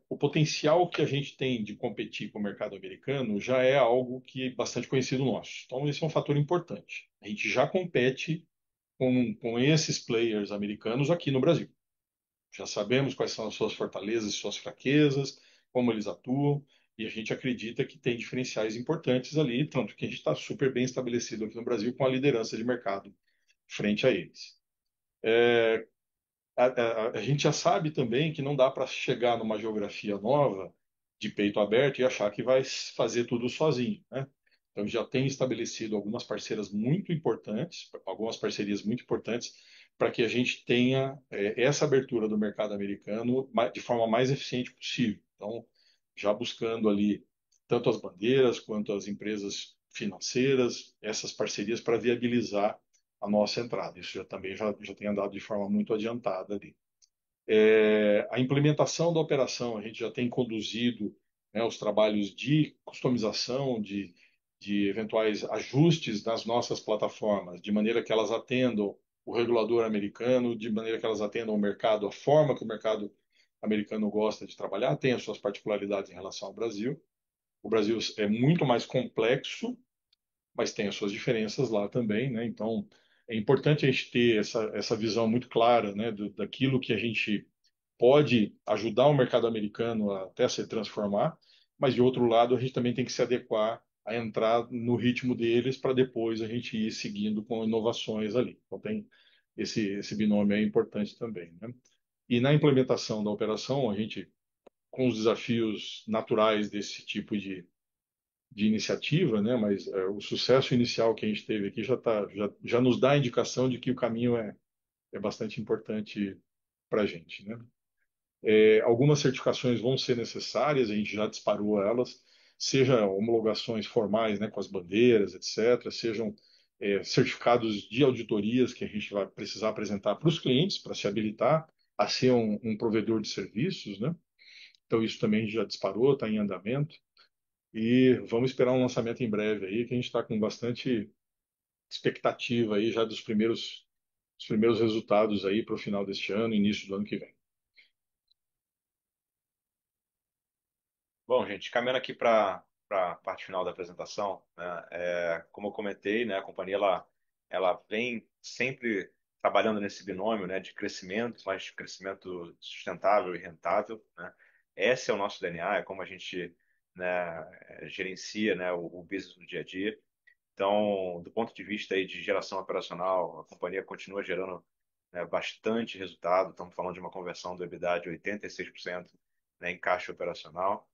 O potencial que a gente tem de competir com o mercado americano já é algo que é bastante conhecido nosso. Então, esse é um fator importante. A gente já compete com esses players americanos aqui no Brasil. Já sabemos quais são as suas fortalezas e suas fraquezas, como eles atuam, e a gente acredita que tem diferenciais importantes ali, tanto que a gente está super bem estabelecido aqui no Brasil com a liderança de mercado frente a eles. A gente já sabe também que não dá para chegar numa geografia nova de peito aberto e achar que vai fazer tudo sozinho, né? Então já tem estabelecido algumas parceiras muito importantes, algumas parcerias muito importantes para que a gente tenha essa abertura do mercado americano de forma mais eficiente possível. Então, já buscando ali tanto as bandeiras quanto as empresas financeiras, essas parcerias para viabilizar a nossa entrada. Isso já tem andado de forma muito adiantada ali. A implementação da operação, a gente já tem conduzido, né, os trabalhos de customização, de eventuais ajustes nas nossas plataformas, de maneira que elas atendam o regulador americano, de maneira que elas atendam o mercado, a forma que o mercado americano gosta de trabalhar, tem as suas particularidades em relação ao Brasil. O Brasil é muito mais complexo, mas tem as suas diferenças lá também, né? Então, é importante a gente ter essa visão muito clara, né, daquilo que a gente pode ajudar o mercado americano a até se transformar, mas de outro lado, a gente também tem que se adequar a entrar no ritmo deles para depois a gente ir seguindo com inovações ali. Então, tem esse binômio é importante também, né? E na implementação da operação, a gente, com os desafios naturais desse tipo de iniciativa, né? Mas o sucesso inicial que a gente teve aqui já nos dá a indicação de que o caminho é bastante importante para a gente, né? Algumas certificações vão ser necessárias, a gente já disparou elas, seja homologações formais, né, com as bandeiras, etc., sejam certificados de auditorias que a gente vai precisar apresentar para os clientes para se habilitar a ser um provedor de serviços, né? Então isso também a gente já disparou, está em andamento. E vamos esperar um lançamento em breve aí, que a gente está com bastante expectativa aí já dos primeiros resultados aí para o final deste ano, início do ano que vem. Bom, gente, caminhando aqui para a parte final da apresentação, né, como eu comentei, né, a companhia ela vem sempre trabalhando nesse binômio, né, de crescimento, mas crescimento sustentável e rentável, né? Esse é o nosso DNA, é como a gente, né, gerencia, né, o business no dia a dia. Então, do ponto de vista aí de geração operacional, a companhia continua gerando, né, bastante resultado. Estamos falando de uma conversão do EBITDA de 86%, né, em caixa operacional.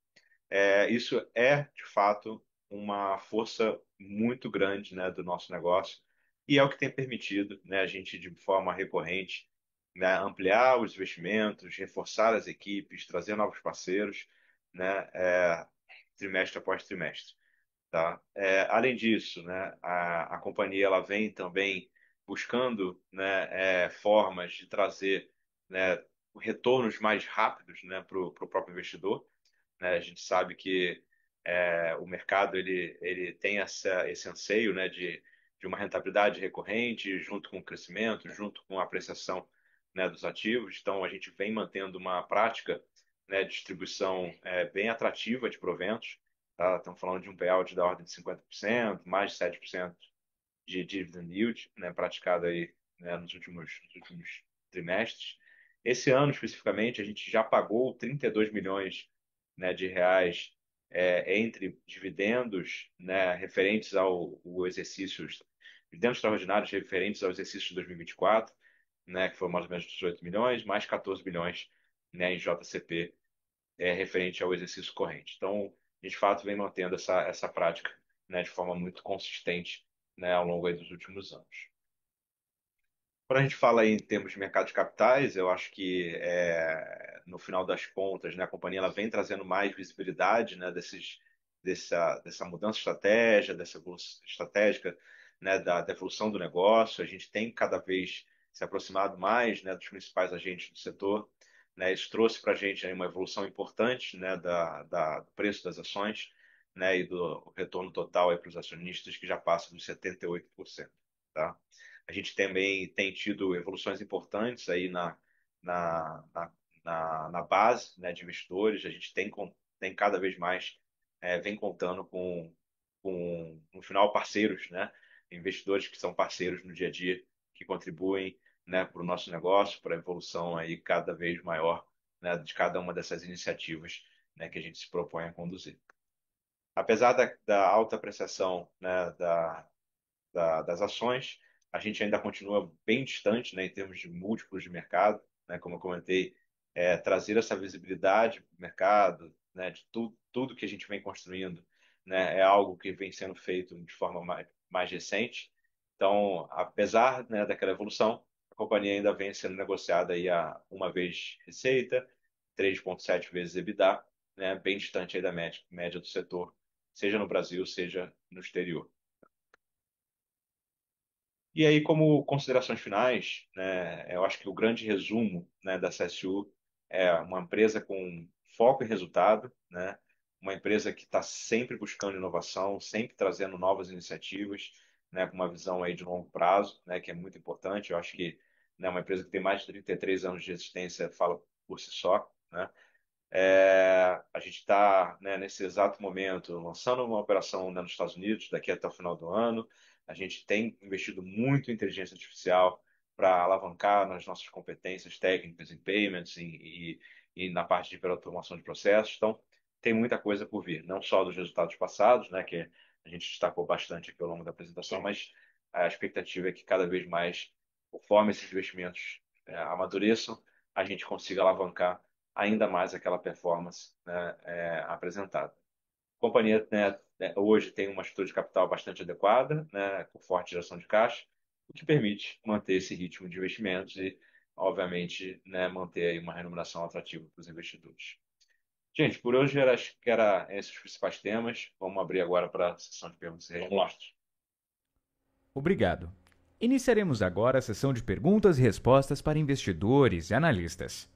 Isso é, de fato, uma força muito grande, né, do nosso negócio e é o que tem permitido, né, a gente de forma recorrente, né, ampliar os investimentos, reforçar as equipes, trazer novos parceiros, né, trimestre após trimestre. Tá? Além disso, né, a companhia ela vem também buscando, né, formas de trazer, né, retornos mais rápidos, né, para o próprio investidor. Né? A gente sabe que o mercado ele tem esse anseio, né, de uma rentabilidade recorrente, junto com o crescimento, junto com a apreciação, né, dos ativos. Então, a gente vem mantendo uma prática, né, de distribuição bem atrativa de proventos. Tá? Estamos falando de um payout da ordem de 50%, mais de 7% de dividend yield, né, praticado aí, né, nos últimos trimestres. Esse ano, especificamente, a gente já pagou 32 milhões, né, de reais entre dividendos, né, referentes ao exercícios, dividendos extraordinários referentes ao exercício de 2024, né, que foi mais ou menos 18 milhões, mais 14 milhões, né, em JCP, referente ao exercício corrente. Então, a gente, de fato, vem mantendo essa prática, né, de forma muito consistente, né, ao longo aí dos últimos anos. Quando a gente fala aí em termos de mercado de capitais, eu acho que no final das contas, né, a companhia ela vem trazendo mais visibilidade, né, dessa mudança de estratégia, dessa evolução estratégica, né, da evolução do negócio. A gente tem cada vez se aproximado mais, né, dos principais agentes do setor. Né, isso trouxe para a gente aí uma evolução importante, né, do preço das ações, né, e do retorno total para os acionistas, que já passa dos 78%. Tá? A gente também tem tido evoluções importantes aí na, na, na base, né, de investidores. A gente tem cada vez mais vem contando no final, parceiros, né, investidores que são parceiros no dia a dia, que contribuem, né, para o nosso negócio, para a evolução aí cada vez maior, né, de cada uma dessas iniciativas, né, que a gente se propõe a conduzir. Apesar da alta apreciação, né, das ações, a gente ainda continua bem distante, né, em termos de múltiplos de mercado, né, como eu comentei, trazer essa visibilidade para o mercado, né, de tudo que a gente vem construindo, né, é algo que vem sendo feito de forma mais recente. Então, apesar, né, daquela evolução, a companhia ainda vem sendo negociada aí a uma vez receita, 3,7 vezes EBITDA, né, bem distante aí da média do setor, seja no Brasil, seja no exterior. E aí, como considerações finais, né, eu acho que o grande resumo, né, da CSU é uma empresa com foco em resultado, né, uma empresa que está sempre buscando inovação, sempre trazendo novas iniciativas, né, com uma visão aí de longo prazo, né, que é muito importante. Eu acho que, né, uma empresa que tem mais de 33 anos de existência fala por si só, né? A gente está, né, nesse exato momento lançando uma operação, né, nos Estados Unidos daqui até o final do ano. A gente tem investido muito em inteligência artificial para alavancar nas nossas competências técnicas em payments e na parte de hiperautomação de processos. Então, tem muita coisa por vir, não só dos resultados passados, né, que a gente destacou bastante aqui ao longo da apresentação, mas a expectativa é que cada vez mais, conforme esses investimentos amadureçam, a gente consiga alavancar ainda mais aquela performance, né, apresentada. A companhia, né, hoje tem uma estrutura de capital bastante adequada, né, com forte geração de caixa, o que permite manter esse ritmo de investimentos e, obviamente, né, manter aí uma remuneração atrativa para os investidores. Gente, por hoje acho que era esses os principais temas. Vamos abrir agora para a sessão de perguntas e respostas. Obrigado. Iniciaremos agora a sessão de perguntas e respostas para investidores e analistas.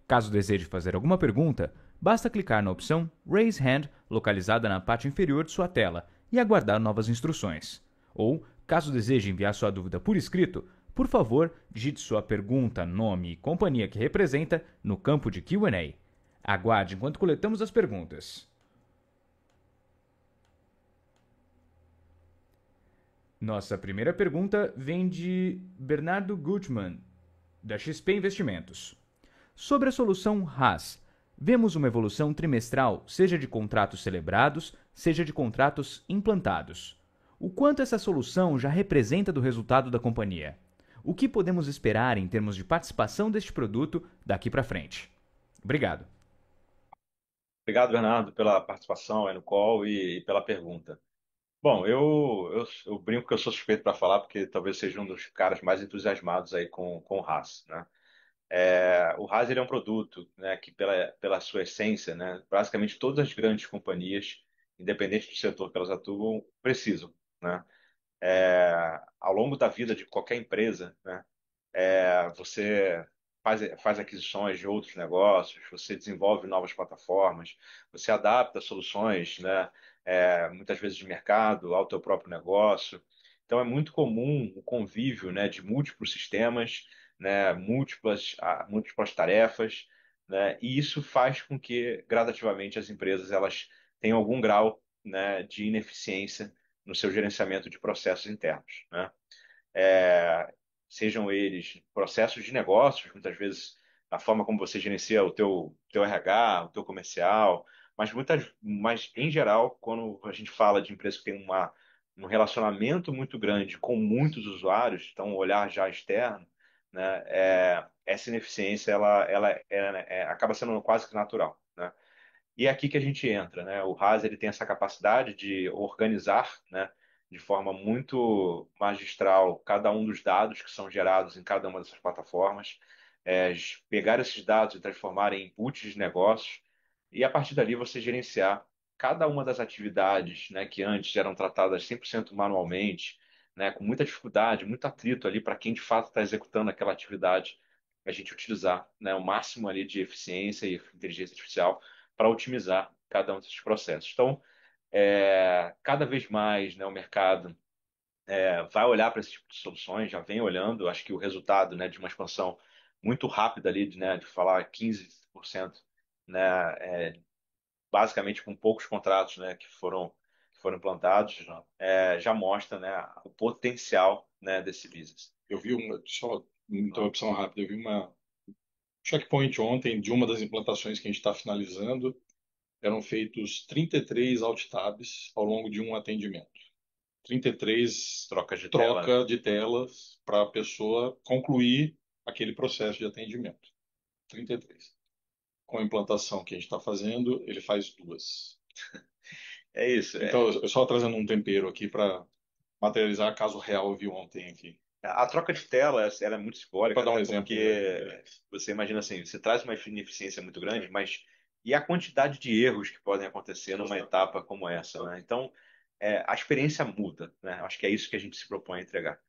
Caso deseje fazer alguma pergunta, basta clicar na opção Raise Hand, localizada na parte inferior de sua tela, e aguardar novas instruções. Ou, caso deseje enviar sua dúvida por escrito, por favor, digite sua pergunta, nome e companhia que representa no campo de Q&A. Aguarde enquanto coletamos as perguntas. Nossa primeira pergunta vem de Bernardo Gutmann, da XP Investimentos. Sobre a solução RAS, vemos uma evolução trimestral, seja de contratos celebrados, seja de contratos implantados. O quanto essa solução já representa do resultado da companhia? O que podemos esperar em termos de participação deste produto daqui para frente? Obrigado. Obrigado, Bernardo, pela participação aí no call e pela pergunta. Bom, eu brinco que eu sou suspeito para falar, porque talvez seja um dos caras mais entusiasmados aí com o RaaS, né? O RaaS ele é um produto, né, que pela sua essência, né, basicamente todas as grandes companhias, independente do setor que elas atuam, precisam, né? Ao longo da vida de qualquer empresa, né, você faz aquisições de outros negócios, você desenvolve novas plataformas, você adapta soluções, né, muitas vezes de mercado ao teu próprio negócio. Então é muito comum o convívio, né, de múltiplos sistemas, né, múltiplas tarefas, né, e isso faz com que gradativamente as empresas elas tenham algum grau, né, de ineficiência no seu gerenciamento de processos internos, né? é, Sejam eles processos de negócios, muitas vezes a forma como você gerencia o teu RH, o teu comercial, mas em geral, quando a gente fala de empresas que têm um relacionamento muito grande com muitos usuários, então um olhar já externo, né, essa ineficiência acaba sendo quase que natural, né? E é aqui que a gente entra, né? O RaaS ele tem essa capacidade de organizar, né, de forma muito magistral cada um dos dados que são gerados em cada uma dessas plataformas, pegar esses dados e transformar em inputs de negócios e a partir dali você gerenciar cada uma das atividades, né, que antes eram tratadas 100% manualmente, né, com muita dificuldade, muito atrito ali para quem de fato está executando aquela atividade, a gente utilizar, né, o máximo ali de eficiência e inteligência artificial para otimizar cada um desses processos. Então, cada vez mais, né, o mercado vai olhar para esse tipo de soluções, já vem olhando. Acho que o resultado, né, de uma expansão muito rápida ali, né, de falar 15%, né, basicamente com poucos contratos, né, que foram implantados, já mostra, né, o potencial, né, desse business. Eu vi só uma interrupção rápida, eu vi uma checkpoint ontem de uma das implantações que a gente está finalizando. Eram feitos 33 alt tabs ao longo de um atendimento. 33 Trocas de tela, né? troca de telas para a pessoa concluir aquele processo de atendimento. 33. Com a implantação que a gente está fazendo, ele faz duas. É isso. Então, eu só trazendo um tempero aqui para materializar caso real eu vi ontem aqui. A troca de tela, ela é muito simbólica, Para dar um até exemplo, porque você imagina assim, você traz uma ineficiência muito grande, mas e a quantidade de erros que podem acontecer numa etapa como essa, né? Então, a experiência muda, né? Acho que é isso que a gente se propõe a entregar.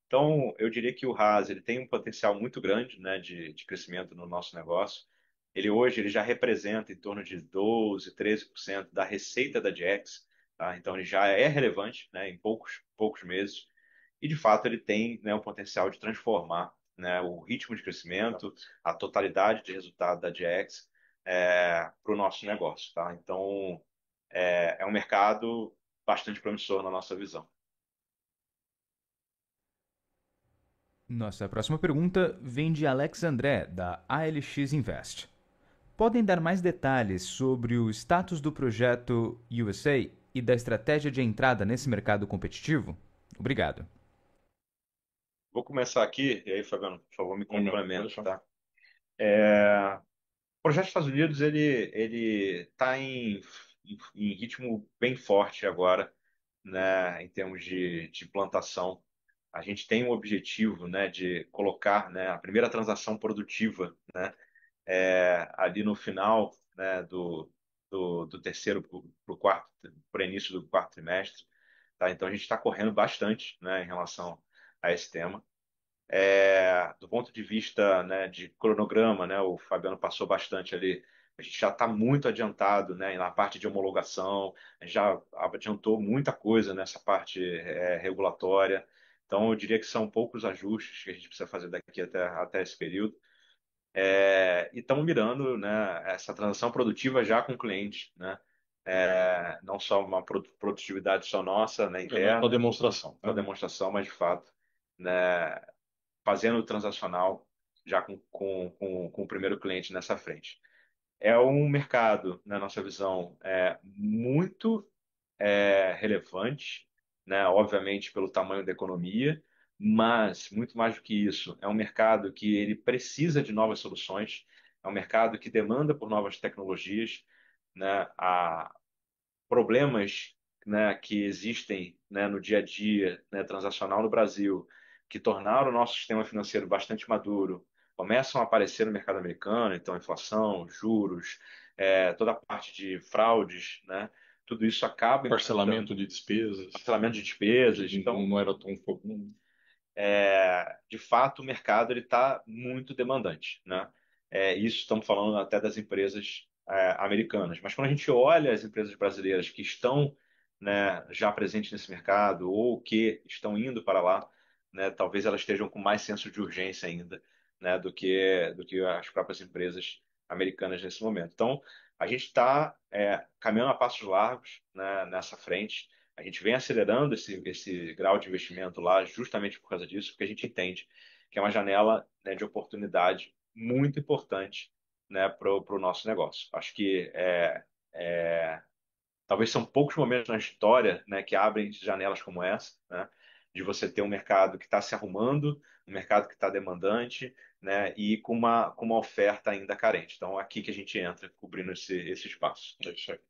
Então, eu diria que o RaaS ele tem um potencial muito grande, né, de crescimento no nosso negócio. Ele já representa em torno de 12, 13% da receita da DX, tá? Então, ele já é relevante, né, em poucos meses. E, de fato, ele tem, né, o potencial de transformar, né, o ritmo de crescimento, a totalidade de resultado da DX para o nosso negócio, tá? Então, é um mercado bastante promissor na nossa visão. Nossa próxima pergunta vem de Alex André, da ALX Invest. Podem dar mais detalhes sobre o status do projeto USA e da estratégia de entrada nesse mercado competitivo? Obrigado. Vou começar aqui, e aí, Fabiano, por favor, me complemente, tá? O projeto dos Estados Unidos ele está em ritmo bem forte agora, né, em termos de implantação. A gente tem um objetivo, né, de colocar, né, a primeira transação produtiva, né, ali no final, né, do terceiro para o quarto, para o início do quarto trimestre. Tá? Então a gente está correndo bastante, né, em relação a esse tema. Do ponto de vista, né, de cronograma, né, o Fabiano passou bastante ali. A gente já está muito adiantado, né, na parte de homologação, a gente já adiantou muita coisa nessa parte regulatória. Então, eu diria que são poucos ajustes que a gente precisa fazer daqui até esse período. E estamos mirando, né, essa transação produtiva já com o cliente, né? Não só uma produtividade só nossa, né, Não só interna, demonstração. só Né? demonstração, mas de fato, né, fazendo o transacional já com o primeiro cliente nessa frente. É um mercado, na nossa visão, muito relevante, né? Obviamente pelo tamanho da economia, mas muito mais do que isso, é um mercado que ele precisa de novas soluções, é um mercado que demanda por novas tecnologias, né, a problemas, né, que existem, né, no dia a dia, né, transacional no Brasil, que tornaram o nosso sistema financeiro bastante maduro, começam a aparecer no mercado americano, então inflação, juros, toda a parte de fraudes, né, tudo isso acaba impactando Parcelamento de despesas, parcelamento de despesas. que Então, não era tão comum. de fato, o mercado ele está muito demandante, né? Isso estamos falando até das empresas americanas. Mas quando a gente olha as empresas brasileiras que estão, né, já presentes nesse mercado ou que estão indo para lá, né, talvez elas estejam com mais senso de urgência ainda, né, do que as próprias empresas americanas nesse momento. Então, a gente está caminhando a passos largos, né, nessa frente. A gente vem acelerando esse grau de investimento lá justamente por causa disso, porque a gente entende que é uma janela, né, de oportunidade muito importante, né, para o nosso negócio. Acho que talvez são poucos momentos na história, né, que abrem janelas como essa, né, de você ter um mercado que está se arrumando, um mercado que está demandante, né, e com uma oferta ainda carente. Então, é aqui que a gente entra, cobrindo esse espaço. É isso aí.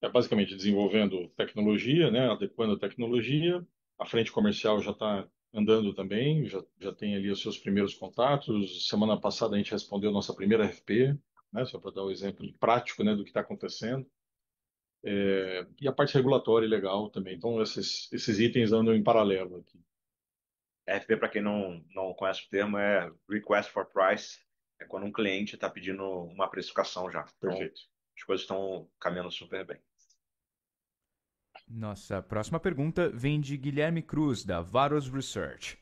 É basicamente desenvolvendo tecnologia, né, adequando a tecnologia. A frente comercial já está andando também, já tem ali os seus primeiros contatos. Semana passada a gente respondeu nossa primeira RFP, né, só para dar um exemplo prático, né, do que está acontecendo. E a parte regulatória e legal também. Então, esses itens andam em paralelo aqui. RFP, para quem não conhece o termo, é Request for Price. É quando um cliente está pedindo uma precificação já. Então, Perfeito. as coisas estão caminhando super bem. Nossa próxima pergunta vem de Guilherme Cruz, da Varos Research.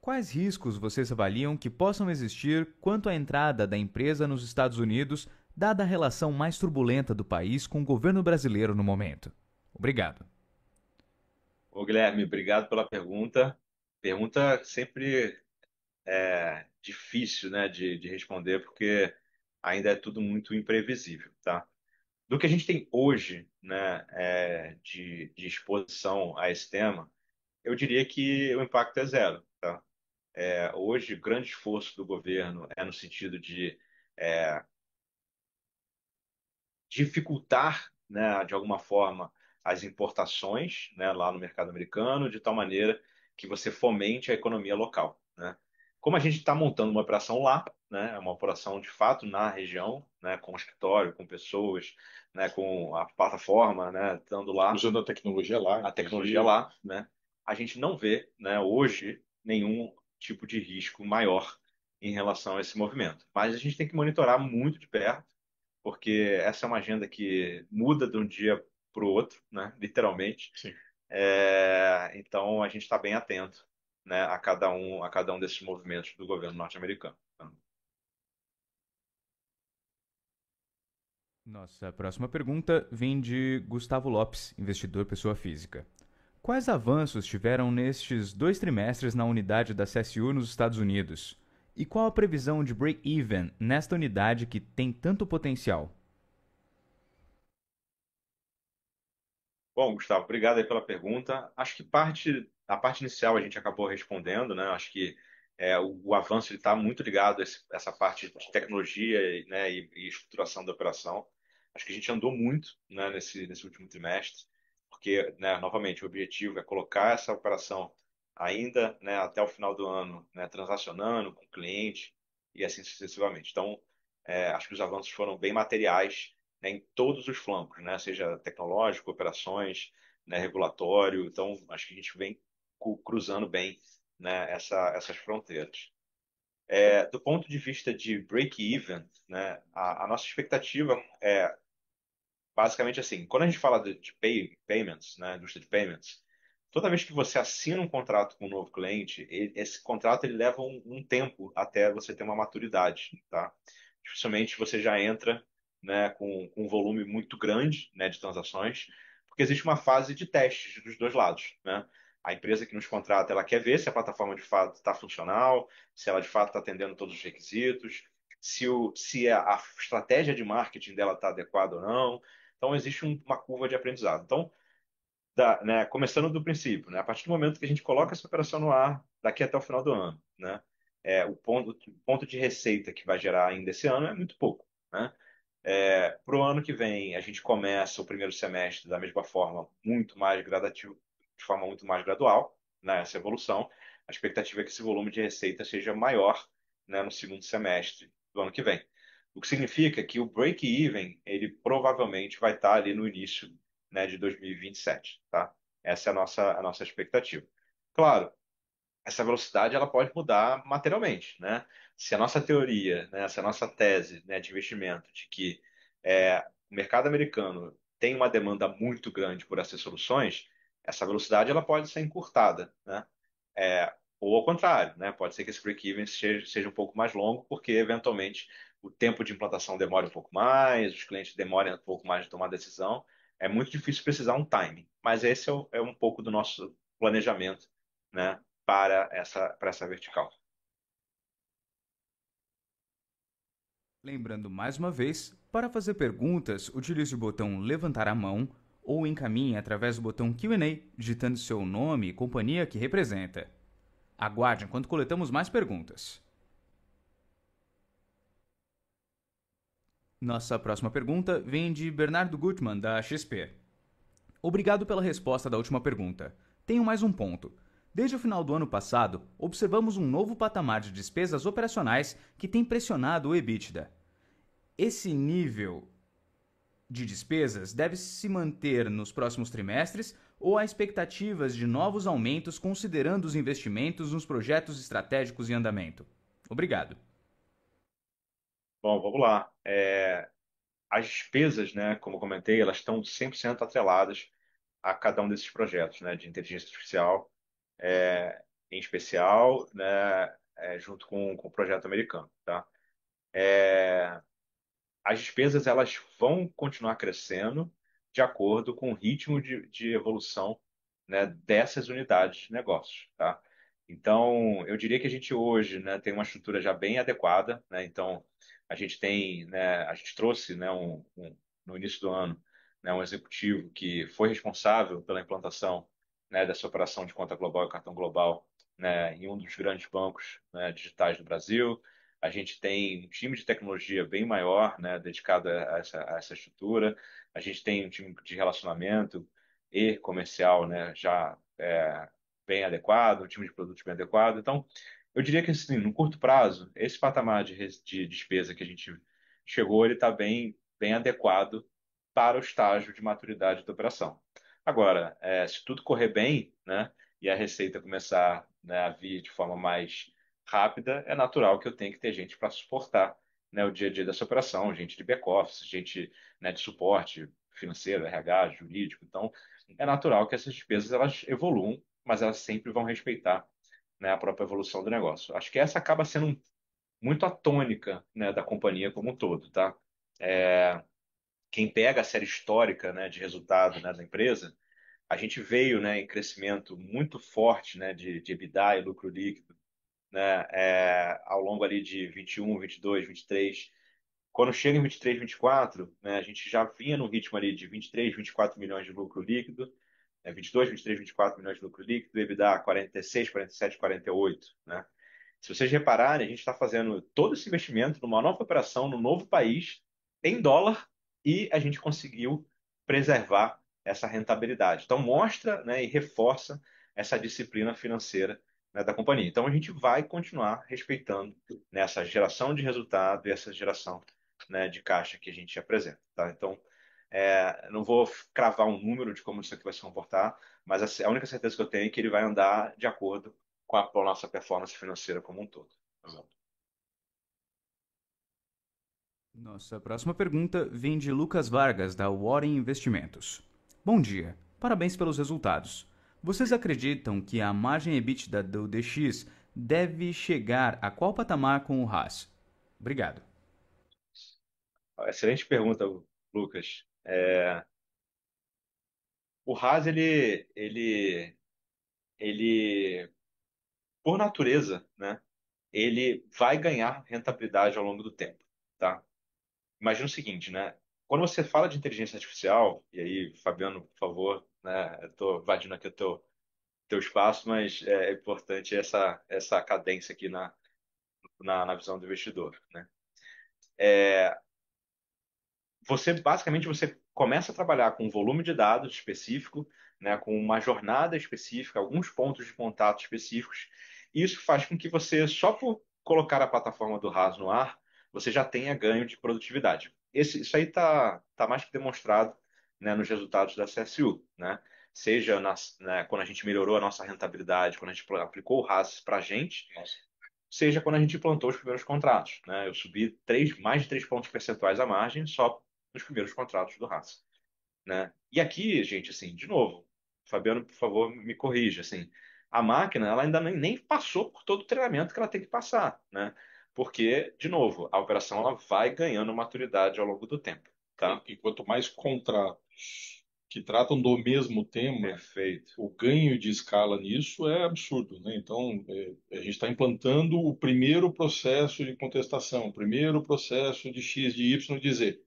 Quais riscos vocês avaliam que possam existir quanto à entrada da empresa nos Estados Unidos, dada a relação mais turbulenta do país com o governo brasileiro no momento? Obrigado. Ô, Guilherme, obrigado pela pergunta. Pergunta sempre difícil, né, de responder, porque ainda é tudo muito imprevisível, tá? Do que a gente tem hoje, né, de exposição a esse tema, eu diria que o impacto é zero, tá? Hoje, o grande esforço do governo é no sentido de dificultar, né, de alguma forma, as importações, né, lá no mercado americano, de tal maneira que você fomente a economia local, né? Como a gente está montando uma operação lá, né, é uma operação de fato na região, né, com escritório, com pessoas, né, com a plataforma, né, estando lá, Usando a tecnologia lá, a tecnologia inclusive. lá, né, a gente não vê, né, hoje nenhum tipo de risco maior em relação a esse movimento. Mas a gente tem que monitorar muito de perto, porque essa é uma agenda que muda de um dia para o outro, né, literalmente. Sim. Então a gente está bem atento, né, a cada um desses movimentos do governo norte-americano. Nossa próxima pergunta vem de Gustavo Lopes, investidor pessoa física. Quais avanços tiveram nestes 2 trimestres na unidade da CSU nos Estados Unidos? E qual a previsão de break-even nesta unidade que tem tanto potencial? Bom, Gustavo, obrigado aí pela pergunta. Acho que a parte inicial a gente acabou respondendo, né? Acho que o avanço está muito ligado essa parte de tecnologia, né, e estruturação da operação. Acho que a gente andou muito, né, nesse último trimestre, porque, né, novamente, o objetivo é colocar essa operação ainda, né, até o final do ano, né, transacionando com o cliente e assim sucessivamente. Então, acho que os avanços foram bem materiais, né, em todos os flancos, né, seja tecnológico, operações, né, regulatório. Então, acho que a gente vem cruzando bem, né, essas fronteiras. Do ponto de vista de break-even, né, a nossa expectativa é basicamente assim: quando a gente fala de payments, né, indústria de payments, toda vez que você assina um contrato com um novo cliente, esse contrato ele leva um tempo até você ter uma maturidade, tá? Dificilmente você já entra, né, com um volume muito grande, né, de transações, porque existe uma fase de testes dos dois lados, né? A empresa que nos contrata, ela quer ver se a plataforma de fato está funcional, se ela de fato está atendendo todos os requisitos, se a estratégia de marketing dela está adequada ou não. Então, existe uma curva de aprendizado. Então, né, começando do princípio, né, a partir do momento que a gente coloca essa operação no ar, daqui até o final do ano, né, o ponto de receita que vai gerar ainda esse ano é muito pouco, né? Para o ano que vem, a gente começa o primeiro semestre da mesma forma, muito mais gradativo, de forma muito mais gradual, né, essa evolução. A expectativa é que esse volume de receita seja maior, né, no segundo semestre do ano que vem. O que significa que o break-even, ele provavelmente vai estar ali no início, né, de 2027, tá? Essa é a nossa expectativa. Claro, essa velocidade ela pode mudar materialmente, né? Se a nossa teoria, né, se a nossa tese, né, de investimento de que o mercado americano tem uma demanda muito grande por essas soluções, essa velocidade ela pode ser encurtada, né? Ou ao contrário, né? Pode ser que esse break-even seja um pouco mais longo, porque eventualmente o tempo de implantação demore um pouco mais, os clientes demorem um pouco mais de tomar decisão. É muito difícil precisar um timing, mas esse é um pouco do nosso planejamento, né? Para essa vertical. Lembrando mais uma vez, para fazer perguntas, utilize o botão levantar a mão ou encaminhe através do botão Q&A, digitando seu nome e companhia que representa. Aguarde enquanto coletamos mais perguntas. Nossa próxima pergunta vem de Bernardo Gutmann, da XP. Obrigado pela resposta da última pergunta. Tenho mais um ponto. Desde o final do ano passado, observamos um novo patamar de despesas operacionais que tem pressionado o EBITDA. Esse nível de despesas deve se manter nos próximos trimestres ou há expectativas de novos aumentos considerando os investimentos nos projetos estratégicos em andamento? Obrigado. Bom, vamos lá. As despesas, né, como eu comentei, elas estão 100% atreladas a cada um desses projetos, né, de inteligência artificial, em especial, né, junto com o projeto americano, tá? As despesas elas vão continuar crescendo de acordo com o ritmo de evolução, né, dessas unidades de negócios, tá? Então, eu diria que a gente hoje, né, tem uma estrutura já bem adequada, né? Então, a gente tem, né, a gente trouxe, né, no início do ano, né, um executivo que foi responsável pela implantação, né, dessa operação de conta global e cartão global, né, em um dos grandes bancos, né, digitais do Brasil. A gente tem um time de tecnologia bem maior, né, dedicado a essa estrutura. A gente tem um time de relacionamento e comercial, né, já bem adequado, um time de produtos bem adequado. Então, eu diria que assim, no curto prazo, esse patamar de despesa que a gente chegou, ele está bem adequado para o estágio de maturidade da operação. Agora, se tudo correr bem, né, e a receita começar, né, a vir de forma mais rápida, é natural que eu tenha que ter gente para suportar, né, o dia a dia dessa operação, gente de back-office, gente, né, de suporte financeiro, RH, jurídico. Então, é natural que essas despesas elas evoluam, mas elas sempre vão respeitar, né, a própria evolução do negócio. Acho que essa acaba sendo muito a tônica, né, da companhia como um todo, tá? Quem pega a série histórica, né, de resultado, né, da empresa, a gente veio, né, em crescimento muito forte, né, de EBITDA e lucro líquido, né, ao longo ali de 21, 22, 23. Quando chega em 23, 24, né, a gente já vinha no ritmo ali de 23, 24 milhões de lucro líquido, 22, 23, 24 milhões de lucro líquido, EBITDA 46, 47, 48, né? Se vocês repararem, a gente está fazendo todo esse investimento numa nova operação, num novo país, em dólar, e a gente conseguiu preservar essa rentabilidade. Então, mostra, né, e reforça essa disciplina financeira, né, da companhia. Então, a gente vai continuar respeitando nessa geração de resultado e essa geração, né, de caixa que a gente apresenta. Tá? Então, não vou cravar um número de como isso aqui vai se comportar, mas a única certeza que eu tenho é que ele vai andar de acordo com a nossa performance financeira como um todo. Tá bom? Nossa próxima pergunta vem de Lucas Vargas, da Warren Investimentos. Bom dia, parabéns pelos resultados. Vocês acreditam que a margem EBITDA do DX deve chegar a qual patamar com o RAS? Obrigado. Excelente pergunta, Lucas. O RAS, ele, por natureza, né, ele vai ganhar rentabilidade ao longo do tempo, tá? Imagina o seguinte, né? Quando você fala de inteligência artificial, e aí, Fabiano, por favor, né, eu estou invadindo aqui o teu espaço, mas é importante essa cadência aqui na visão do investidor, né? você começa a trabalhar com um volume de dados específico, né, com uma jornada específica, alguns pontos de contato específicos. E isso faz com que você, só por colocar a plataforma do RAS no ar, você já tenha ganho de produtividade. Isso aí tá mais que demonstrado, né, nos resultados da CSU, né? Seja né, quando a gente melhorou a nossa rentabilidade, quando a gente aplicou o RAS para a gente, seja quando a gente implantou os primeiros contratos, né? Eu subi mais de 3 pontos percentuais a margem só nos primeiros contratos do RAS, né? E aqui, gente, assim, de novo, Fabiano, por favor, me corrija, assim, a máquina, ela ainda nem passou por todo o treinamento que ela tem que passar, né? Porque, de novo, a operação ela vai ganhando maturidade ao longo do tempo, tá? E quanto mais contratos que tratam do mesmo tema, Perfeito. o ganho de escala nisso é absurdo, né? Então, a gente está implantando o primeiro processo de contestação, o primeiro processo de X, de Y, de Z.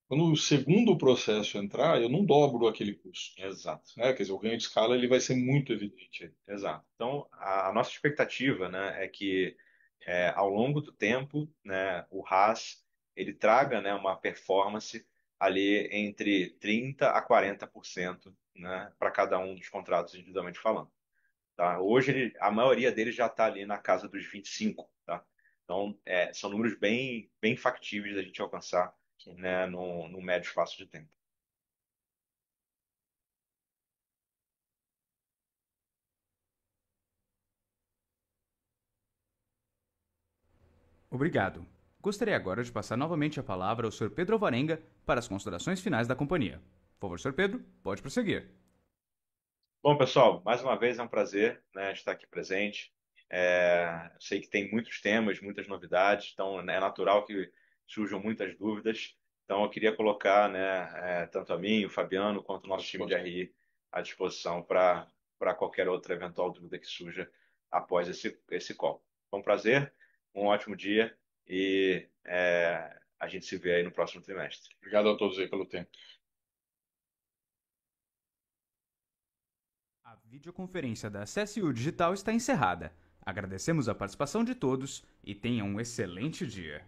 Quando o segundo processo entrar, eu não dobro aquele custo, Exato. né? Quer dizer, o ganho de escala ele vai ser muito evidente. Exato. Então, a nossa expectativa, né, é que ao longo do tempo, né, o RAS ele traga, né, uma performance ali entre 30 a 40%, né, para cada um dos contratos individualmente falando. Tá? Hoje a maioria deles já está ali na casa dos 25, tá? Então, são números bem factíveis da gente alcançar, né, no médio espaço de tempo. Obrigado. Gostaria agora de passar novamente a palavra ao Sr. Pedro Alvarenga para as considerações finais da companhia. Por favor, Sr. Pedro, pode prosseguir. Bom, pessoal, mais uma vez é um prazer, né, estar aqui presente. Sei que tem muitos temas, muitas novidades, então né, é natural que surjam muitas dúvidas. Então, eu queria colocar, né, tanto a mim, o Fabiano, quanto o nosso time de RI à disposição para qualquer outra eventual dúvida que surja após esse call. Foi um prazer, um ótimo dia e a gente se vê aí no próximo trimestre. Obrigado a todos aí pelo tempo. A videoconferência da CSU Digital está encerrada. Agradecemos a participação de todos e tenham um excelente dia.